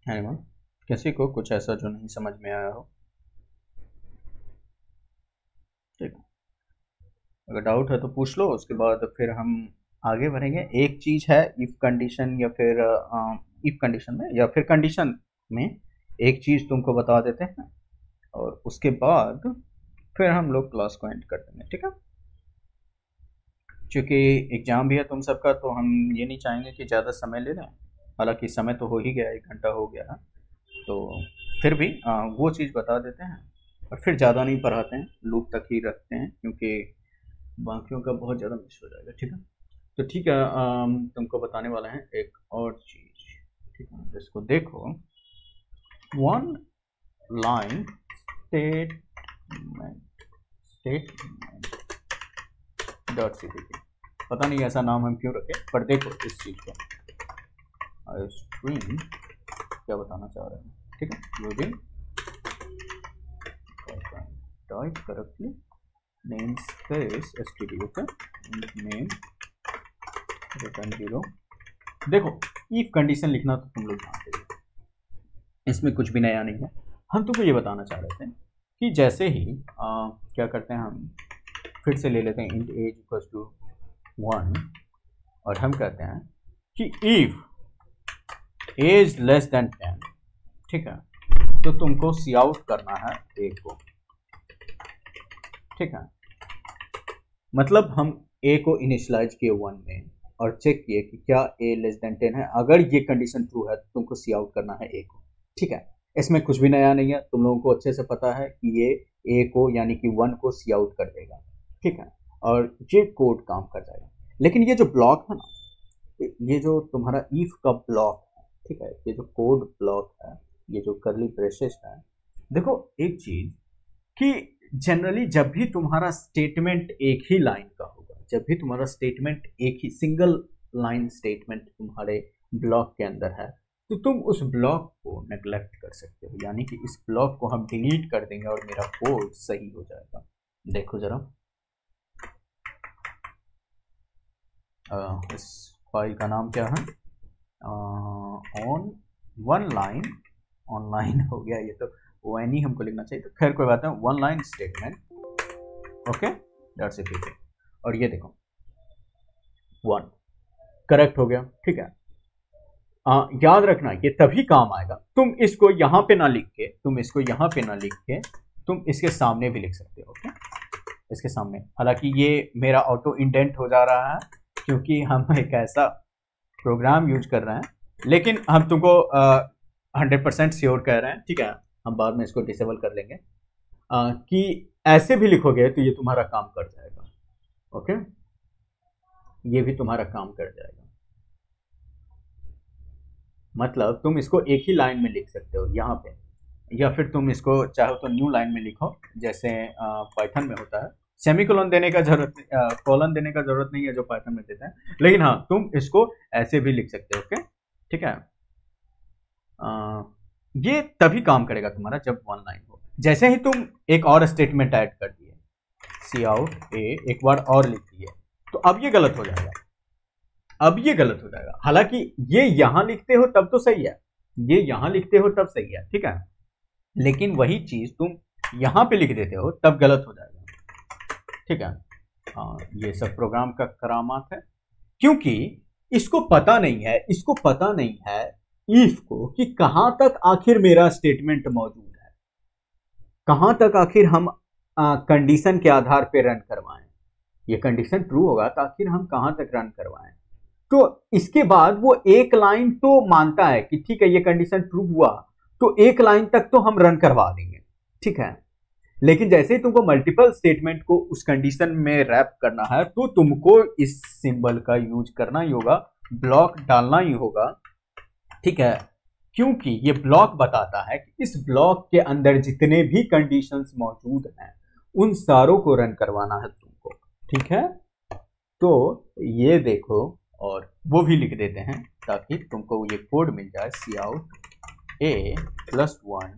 S1: है ना, किसी को कुछ ऐसा जो नहीं समझ में आया हो, ठीक है। अगर डाउट है तो पूछ लो, उसके बाद फिर हम आगे बढ़ेंगे। एक चीज है इफ कंडीशन या फिर इफ कंडीशन में या फिर कंडीशन में एक चीज तुमको बता देते हैं, और उसके बाद फिर हम लोग क्लास को एंड कर देंगे, ठीक है। क्योंकि एग्जाम भी है तुम सबका, तो हम ये नहीं चाहेंगे कि ज़्यादा समय ले लें, हालांकि समय तो हो ही गया, 1 घंटा हो गया, तो फिर भी वो चीज़ बता देते हैं और फिर ज़्यादा नहीं पढ़ाते हैं, लूप तक ही रखते हैं क्योंकि बाकियों का बहुत ज़्यादा मिस हो जाएगा। ठीक है, तो ठीक है, तुमको बताने वाला है एक और चीज़। ठीक है, इसको देखो, one line statement dot CPP. पता नहीं ऐसा नाम हम क्यों रखे, पर देखो इस चीज़ को स्ट्रीम क्या बताना चाह रहे हैं। ठीक है, using type correctly name space std, okay, name return 0। देखो इफ कंडीशन लिखना तो तुम लोग जानते हो, इसमें कुछ भी नया नहीं है। हम तुमको ये बताना चाह रहे थे कि जैसे ही क्या करते हैं, हम फिर से ले लेते हैं int age इक्वल्स टू 1 और हम कहते हैं कि इफ एज लेस देन 10, ठीक है, तो तुमको सी आउट करना है ए को। ठीक है, मतलब हम ए को इनिशियलाइज किए 1 में और चेक किए कि क्या ए लेस देन 10 है। अगर ये कंडीशन ट्रू है तो तुमको सी आउट करना है ए को। ठीक है, इसमें कुछ भी नया नहीं है, तुम लोगों को अच्छे से पता है कि ये ए को यानी कि 1 को सी आउट कर देगा। ठीक है, और ये कोड काम कर जाएगा। लेकिन ये जो ब्लॉक है ना, ये जो तुम्हारा इफ का ब्लॉक है, ठीक है, ये जो कोड ब्लॉक है, ये जो करली ब्रेसेस है, देखो एक चीज कि जनरली जब भी तुम्हारा स्टेटमेंट एक ही लाइन का होगा, जब भी तुम्हारा स्टेटमेंट एक ही सिंगल लाइन स्टेटमेंट तुम्हारे ब्लॉक के अंदर है, तो तुम उस ब्लॉक को नेग्लेक्ट कर सकते हो, यानी कि इस ब्लॉक को हम डिलीट कर देंगे और मेरा कोड सही हो जाएगा। देखो जरा, इस फाइल का नाम क्या है, ऑन वन लाइन, ऑनलाइन हो गया ये तो, ONE हमको लिखना चाहिए, तो खैर कोई बात नहीं, one line statement, okay, dot CPP, और ये देखो 1 करेक्ट हो गया। ठीक है, याद रखना ये तभी काम आएगा, तुम इसको यहां पे ना लिख के, तुम इसको यहां पे ना लिख के तुम इसके सामने भी लिख सकते हो। ओके, इसके सामने, हालांकि ये मेरा ऑटो इंडेंट हो जा रहा है क्योंकि हम एक ऐसा प्रोग्राम यूज कर रहे हैं, लेकिन हम तुमको 100% श्योर कह रहे हैं, ठीक है, हम बाद में इसको डिसेबल कर लेंगे, कि ऐसे भी लिखोगे तो ये तुम्हारा काम कर जाएगा। ओके, ये भी तुम्हारा काम कर जाएगा, मतलब तुम इसको एक ही लाइन में लिख सकते हो यहाँ पे, या फिर तुम इसको चाहो तो न्यू लाइन में लिखो, जैसे पाइथन में होता है, सेमीकोलन देने का जरूरत, कॉलन देने का जरूरत नहीं है जो पाइथन में देते हैं, लेकिन हाँ तुम इसको ऐसे भी लिख सकते हो। ओके, ठीक है, ये तभी काम करेगा तुम्हारा जब 1 लाइन हो। जैसे ही तुम एक और स्टेटमेंट ऐड कर दिए, सी आउट ए, एक बार और लिख दिए, तो अब ये गलत हो जाएगा, अब ये गलत हो जाएगा। हालांकि ये यहां लिखते हो तब तो सही है, ये यहां लिखते हो तब सही है, ठीक है, लेकिन वही चीज तुम यहां पे लिख देते हो तब गलत हो जाएगा। ठीक है, हाँ, ये सब प्रोग्राम का करामात है, क्योंकि इसको पता नहीं है, इसको पता नहीं है इफ को कि कहां तक आखिर मेरा स्टेटमेंट मौजूद है, कहां तक आखिर हम कंडीशन के आधार पे रन करवाएं। ये कंडीशन ट्रू होगा तो आखिर हम कहां तक रन करवाएं। तो इसके बाद वो एक लाइन तो मानता है कि ठीक है ये कंडीशन ट्रू हुआ तो एक लाइन तक तो हम रन करवा देंगे, ठीक है, लेकिन जैसे ही तुमको मल्टीपल स्टेटमेंट को उस कंडीशन में रैप करना है तो तुमको इस सिंबल का यूज करना ही होगा, ब्लॉक डालना ही होगा। ठीक है, क्योंकि ये ब्लॉक बताता है कि इस ब्लॉक के अंदर जितने भी कंडीशंस मौजूद हैं उन सारों को रन करवाना है तुमको। ठीक है, तो ये देखो, और वो भी लिख देते हैं ताकि तुमको ये कोड मिल जाए, सी आउट ए +1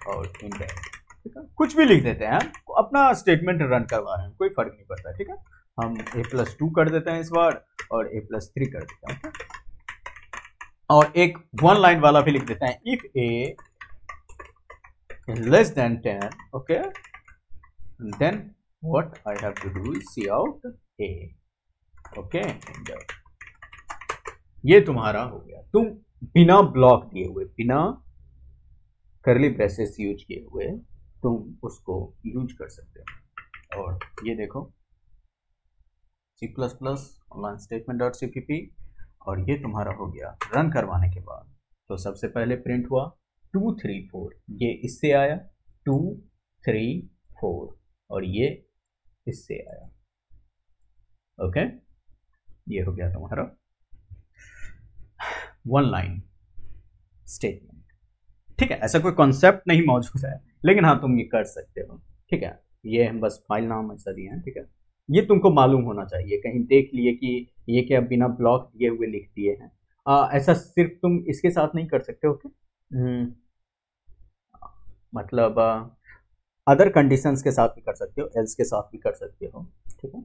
S1: और इंडेंट। ठीक है, कुछ भी लिख देते हैं, अपना स्टेटमेंट रन करवा रहे हैं, कोई फर्क नहीं पड़ता। ठीक है, हम a+2 कर देते हैं इस बार और a+3 कर देते हैं। okay? और एक 1 लाइन वाला भी लिख देते हैं, if a less than 10, okay, then what I have to do is see out a, okay, ये तुम्हारा हो गया। तुम बिना ब्लॉक दिए हुए, बिना करली ब्रेसेस यूज किए हुए तुम उसको यूज कर सकते हो। और ये देखो C++ ऑनलाइन स्टेटमेंट .cpp, और ये तुम्हारा हो गया रन करवाने के बाद। तो सबसे पहले प्रिंट हुआ 2 3 4, ये इससे आया 2 3 4 और ये इससे आया। ओके, ये हो गया तुम्हारा वन लाइन स्टेटमेंट। ठीक है, ऐसा कोई कॉन्सेप्ट नहीं मौजूद है, लेकिन हाँ तुम ये कर सकते हो। ठीक है, ये हम बस फाइल नाम ऐसा दिए हैं। ठीक है, ये तुमको मालूम होना चाहिए, कहीं देख लिए कि ये क्या बिना ब्लॉक दिए हुए लिख दिए हैं। ऐसा सिर्फ तुम इसके साथ नहीं कर सकते। ओके, मतलब अदर कंडीशंस के साथ भी कर सकते हो, एल्स के साथ भी कर सकते हो। ठीक है,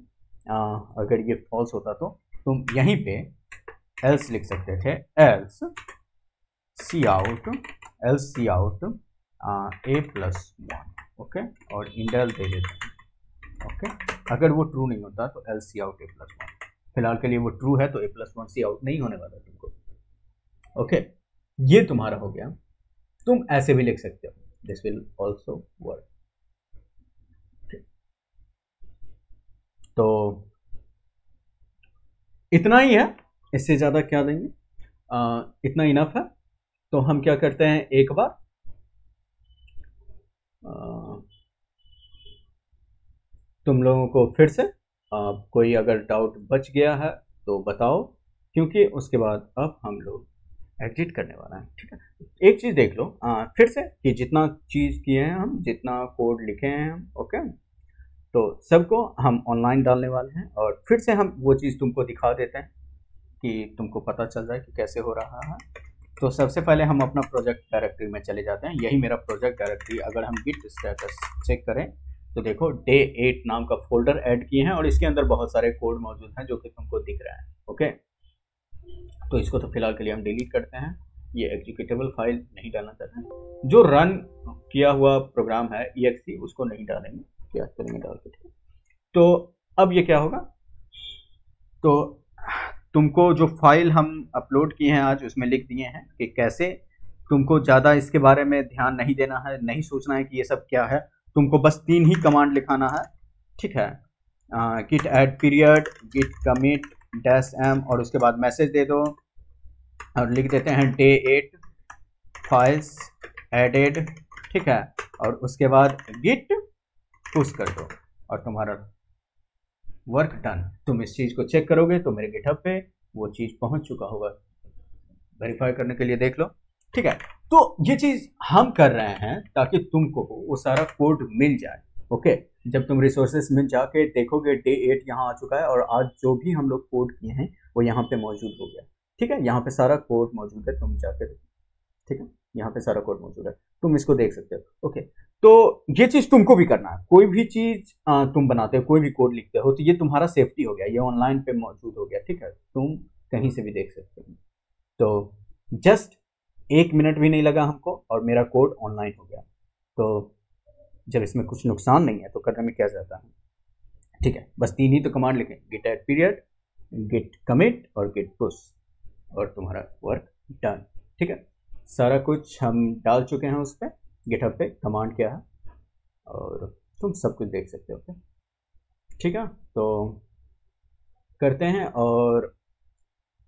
S1: अगर ये फॉल्स होता तो तुम यहीं पे एल्स लिख सकते थे, एल्स सी आउट a+1। ओके, और इंडेल दे देते हैं। ओके, अगर वो ट्रू नहीं होता तो एल्स सी आउट a+1। फिलहाल के लिए वो ट्रू है तो a+1 सी आउट नहीं होने वाला तुमको। ओके, ये तुम्हारा हो गया। तुम ऐसे भी लिख सकते हो, दिस विल ऑल्सो वर्क। तो इतना ही है, इससे ज़्यादा क्या देंगे, इतना इनफ है। तो हम क्या करते हैं, एक बार तुम लोगों को फिर से कोई अगर डाउट बच गया है तो बताओ, क्योंकि उसके बाद अब हम लोग एग्जिट करने वाला है। ठीक है, एक चीज़ देख लो फिर से कि जितना चीज़ किए हैं हम, जितना कोड लिखे हैं हम, ओके, तो सबको हम ऑनलाइन डालने वाले हैं और फिर से हम वो चीज़ तुमको दिखा देते हैं कि तुमको पता चल जाए कि कैसे हो रहा है। तो सबसे पहले हम अपना प्रोजेक्ट डायरेक्टरी में चले जाते हैं। यही मेरा प्रोजेक्ट डायरेक्टरी। अगर हम गिट स्टेटस चेक करें तो देखो डे 8 नाम का फोल्डर ऐड किए हैं और इसके अंदर बहुत सारे कोड मौजूद हैं जो कि तुमको दिख रहे हैं। ओके, तो इसको तो फिलहाल के लिए हम डिलीट करते हैं, ये एग्जीक्यूटेबल फाइल नहीं डालना चाहते हैं। जो रन किया हुआ प्रोग्राम है exe, उसको नहीं डालेंगे, क्या करेंगे डाल के। ठीक है, तो अब ये क्या होगा, तो तुमको जो फाइल हम अपलोड किए हैं आज उसमें लिख दिए हैं कि कैसे तुमको ज़्यादा इसके बारे में ध्यान नहीं देना है, नहीं सोचना है कि ये सब क्या है। तुमको बस 3 ही कमांड लिखाना है। ठीक है, git add period, git commit -m और उसके बाद मैसेज दे दो और लिख देते हैं day 8 फाइल्स एडेड। ठीक है, और उसके बाद git पुश कर दो और तुम्हारा वर्क डन। तुम इस चीज़ को चेक करोगे तो मेरे गिटहब पे वो चीज़ पहुंच चुका होगा, वेरीफाई करने के लिए देख लो। ठीक है, तो ये चीज़ हम कर रहे हैं ताकि तुमको वो सारा कोड मिल जाए। ओके, जब तुम रिसोर्सेस में जाके देखोगे डे 8 यहाँ आ चुका है और आज जो भी हम लोग कोड किए हैं वो यहाँ पे मौजूद हो गया। ठीक है, यहाँ पे सारा कोड मौजूद है, तुम जाके देखो। ठीक है, यहाँ पे सारा कोड मौजूद है, तुम इसको देख सकते हो। ओके, तो ये चीज़ तुमको भी करना है। कोई भी चीज़ तुम बनाते हो, कोई भी कोड लिखते हो, तो ये तुम्हारा सेफ्टी हो गया, ये ऑनलाइन पे मौजूद हो गया। ठीक है, तुम कहीं से भी देख सकते हो। तो जस्ट 1 मिनट भी नहीं लगा हमको और मेरा कोड ऑनलाइन हो गया। तो जब इसमें कुछ नुकसान नहीं है तो करने में क्या जाता है। ठीक है, बस 3 ही तो कमांड लिखें, git add period, git commit और git push और तुम्हारा वर्क डन। ठीक है, सारा कुछ हम डाल चुके हैं उस पर, गिटहब पे कमांड क्या है और तुम सब कुछ देख सकते हो। ठीक है, तो करते हैं। और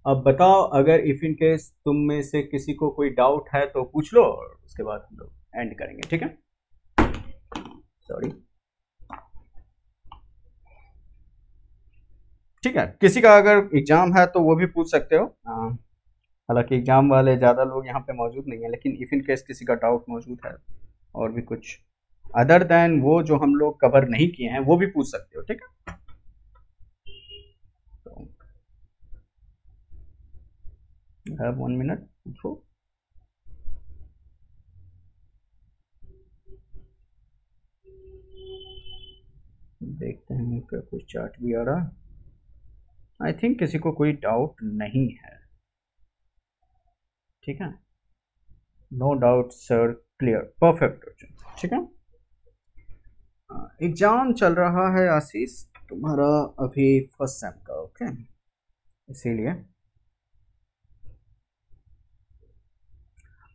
S1: अब बताओ, अगर इफ इन केस तुम में से किसी को कोई डाउट है तो पूछ लो और उसके बाद हम लोग एंड करेंगे। ठीक है, सॉरी। ठीक है, किसी का अगर एग्जाम है तो वो भी पूछ सकते हो। हालांकि एग्जाम वाले ज़्यादा लोग यहाँ पे मौजूद नहीं है, लेकिन इफ इन केस किसी का डाउट मौजूद है और भी कुछ अदर देन वो जो हम लोग कवर नहीं किए हैं वो भी पूछ सकते हो। ठीक है, तो have 1 minute पूछो। देखते हैं क्या कुछ चार्ट भी आ रहा। आई थिंक किसी को कोई डाउट नहीं है। ठीक है, no doubt sir, clear, perfect. ठीक है, एग्जाम चल रहा है आशीष तुम्हारा अभी फर्स्ट सेम का। ओके, इसीलिए।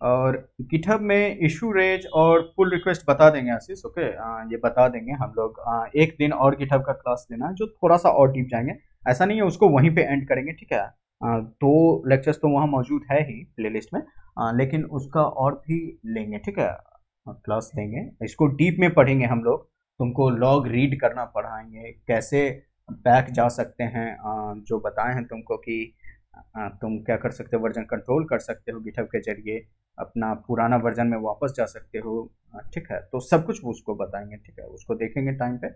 S1: और गिटहब में इशू रेज और पुल रिक्वेस्ट बता देंगे आशीष। ओके, ये बता देंगे हम लोग। एक दिन और गिटहब का क्लास लेना है जो थोड़ा सा और डीप जाएंगे, ऐसा नहीं है उसको वहीं पे एंड करेंगे। ठीक है, दो लेक्चर्स तो वहाँ मौजूद है ही प्लेलिस्ट में, लेकिन उसका और भी लेंगे, ठीक है, क्लास लेंगे, इसको डीप में पढ़ेंगे हम लोग। तुमको लॉग रीड करना पढ़ाएंगे, कैसे बैक जा सकते हैं, जो बताए हैं तुमको कि तुम क्या कर सकते हो, वर्जन कंट्रोल कर सकते हो गिटहब के जरिए, अपना पुराना वर्जन में वापस जा सकते हो, ठीक है, तो सब कुछ वो उसको बताएंगे, ठीक है, उसको देखेंगे टाइम पे।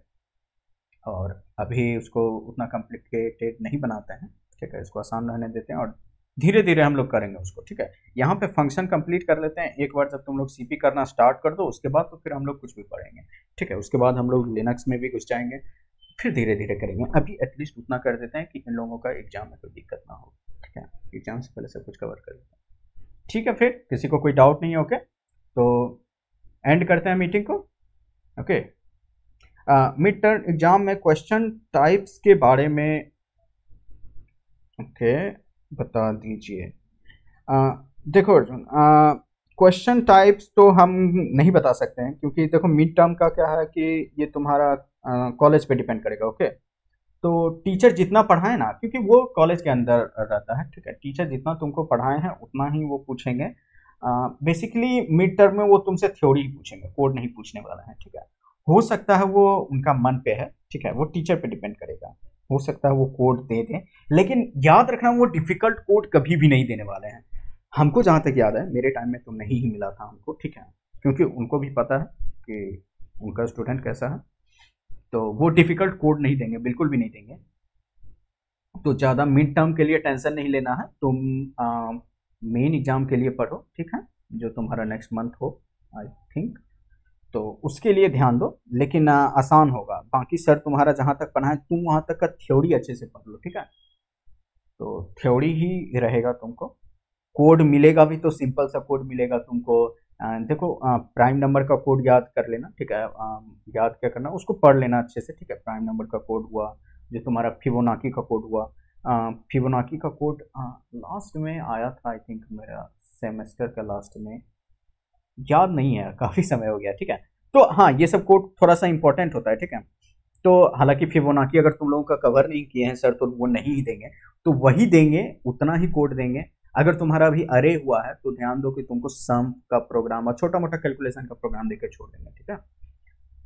S1: और अभी उसको उतना कॉम्प्लिकेटेड नहीं बनाते हैं, ठीक है, इसको आसान रहने देते हैं और धीरे धीरे हम लोग करेंगे उसको, ठीक है। यहाँ पे फंक्शन कंप्लीट कर लेते हैं एक बार, जब तुम लोग सीपी करना स्टार्ट कर दो उसके बाद तो फिर हम लोग कुछ भी पढ़ेंगे, ठीक है, उसके बाद हम लोग लिनक्स में भी घुस जाएंगे, फिर धीरे धीरे करेंगे। अभी एटलीस्ट उतना कर देते हैं कि इन लोगों का एग्जाम में कोई दिक्कत ना हो, ठीक है, एग्जाम से पहले सब कुछ कवर कर लेते हैं, ठीक है। फिर किसी को कोई डाउट नहीं है, ओके, तो एंड करते हैं मीटिंग को, ओके। मिड टर्म एग्जाम में क्वेश्चन टाइप्स के बारे में ओके बता दीजिए। देखो क्वेश्चन टाइप्स तो हम नहीं बता सकते हैं, क्योंकि देखो मिड टर्म का क्या है कि ये तुम्हारा कॉलेज पे डिपेंड करेगा, ओके। तो टीचर जितना पढ़ाए ना, क्योंकि वो कॉलेज के अंदर रहता है, ठीक है, टीचर जितना तुमको पढ़ाए हैं उतना ही वो पूछेंगे। बेसिकली मिड टर्म में वो तुमसे थ्योरी ही पूछेंगे, कोड नहीं पूछने वाला है, ठीक है। हो सकता है वो उनका मन पे है, ठीक है, वो टीचर पे डिपेंड करेगा, हो सकता है वो कोड दे दें, लेकिन याद रखना वो डिफिकल्ट कोड कभी भी नहीं देने वाले हैं। हमको जहाँ तक याद है मेरे टाइम में तो नहीं ही मिला था हमको, ठीक है, क्योंकि उनको भी पता है कि उनका स्टूडेंट कैसा है, तो वो डिफिकल्ट कोड नहीं देंगे, बिल्कुल भी नहीं देंगे। तो ज़्यादा मिड टर्म के लिए टेंशन नहीं लेना है, तुम मेन एग्जाम के लिए पढ़ो, ठीक है, जो तुम्हारा नेक्स्ट मंथ हो आई थिंक, तो उसके लिए ध्यान दो, लेकिन आसान होगा। बाकी सर तुम्हारा जहाँ तक पढ़ाए तुम वहाँ तक का थ्योरी अच्छे से पढ़ लो, ठीक है, तो थ्योरी ही रहेगा तुमको। कोड मिलेगा भी तो सिंपल सा कोड मिलेगा तुमको। देखो प्राइम नंबर का कोड याद कर लेना, ठीक है, याद क्या करना, उसको पढ़ लेना अच्छे से, ठीक है। प्राइम नंबर का कोड हुआ, जो तुम्हारा फिबोनाची का कोड हुआ, फिबोनाची का कोड लास्ट में आया था आई थिंक, मेरा सेमेस्टर का लास्ट में, याद नहीं है, काफ़ी समय हो गया, ठीक है। तो हाँ, ये सब कोड थोड़ा सा इंपॉर्टेंट होता है, ठीक है। तो हालांकि फिबोनाची अगर तुम लोगों का कवर नहीं किए हैं सर तो वो नहीं ही देंगे, तो वही देंगे, उतना ही कोड देंगे। अगर तुम्हारा अभी अरे हुआ है तो ध्यान दो कि तुमको सम का प्रोग्राम और छोटा मोटा कैलकुलेशन का प्रोग्राम देकर छोड़ देंगे, ठीक है।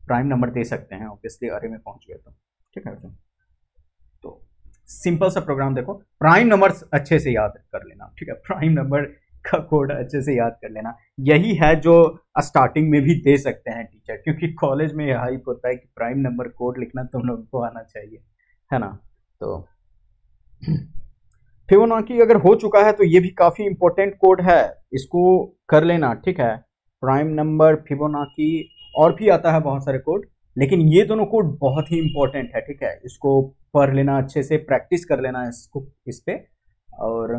S1: प्राइम नंबर दे सकते हैं ऑब्वियसली, अरे में पहुंच गए तो, ठीक है। तो सिंपल सा प्रोग्राम देखो, प्राइम नंबर अच्छे से याद कर लेना, ठीक है, प्राइम नंबर का कोड अच्छे से याद कर लेना। यही है जो स्टार्टिंग में भी दे सकते हैं टीचर, क्योंकि कॉलेज में यह हाइप होता है कि प्राइम नंबर कोड लिखना तुम लोगों को आना चाहिए, है ना। तो फिबोनाची अगर हो चुका है तो ये भी काफ़ी इंपॉर्टेंट कोड है, इसको कर लेना, ठीक है। प्राइम नंबर, फिबोनाची, और भी आता है बहुत सारे कोड, लेकिन ये दोनों कोड बहुत ही इंपॉर्टेंट है, ठीक है। इसको पढ़ लेना अच्छे से, प्रैक्टिस कर लेना इसको, इस पे। और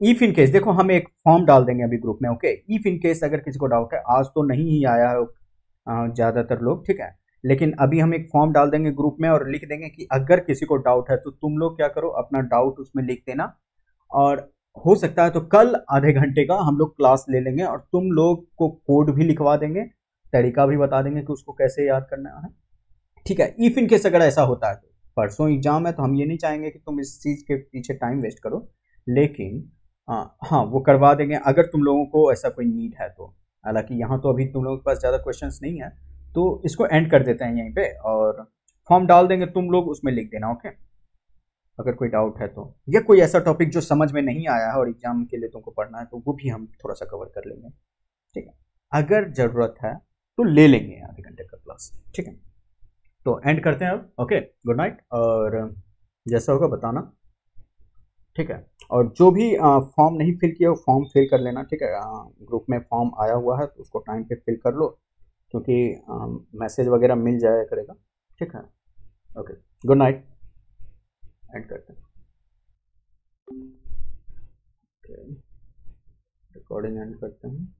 S1: इफ इन केस देखो हम एक फॉर्म डाल देंगे अभी ग्रुप में, ओके। इफ इन केस अगर किसी को डाउट है, आज तो नहीं ही आया है ज़्यादातर लोग, ठीक है, लेकिन अभी हम एक फॉर्म डाल देंगे ग्रुप में और लिख देंगे कि अगर किसी को डाउट है तो तुम लोग क्या करो, अपना डाउट उसमें लिख देना, और हो सकता है तो कल आधे घंटे का हम लोग क्लास ले लेंगे और तुम लोग को कोड भी लिखवा देंगे, तरीका भी बता देंगे कि उसको कैसे याद करना है, ठीक है। इफ इन केस अगर ऐसा होता है तो परसों एग्जाम है तो हम ये नहीं चाहेंगे कि तुम इस चीज़ के पीछे टाइम वेस्ट करो, लेकिन हाँ वो करवा देंगे अगर तुम लोगों को ऐसा कोई नीड है तो। हालांकि यहाँ तो अभी तुम लोगों के पास ज़्यादा क्वेश्चंस नहीं है, तो इसको एंड कर देते हैं यहीं पे और फॉर्म डाल देंगे, तुम लोग उसमें लिख देना, ओके। अगर कोई डाउट है तो, या कोई ऐसा टॉपिक जो समझ में नहीं आया है और एग्जाम के लिए तुमको पढ़ना है तो वो भी हम थोड़ा सा कवर कर लेंगे, ठीक है। अगर ज़रूरत है तो ले लेंगे आधे घंटे का क्लास, ठीक है। तो एंड करते हैं अब, ओके, गुड नाइट, और जैसा होगा बताना, ठीक है। और जो भी फॉर्म नहीं फिल किया वो फॉर्म फिल कर लेना, ठीक है। ग्रुप में फॉर्म आया हुआ है तो उसको टाइम पे फिल कर लो, क्योंकि मैसेज वगैरह मिल जाया करेगा, ठीक है। ओके, गुड नाइट, एंड करते हैं, ओके, रिकॉर्डिंग एंड करते हैं।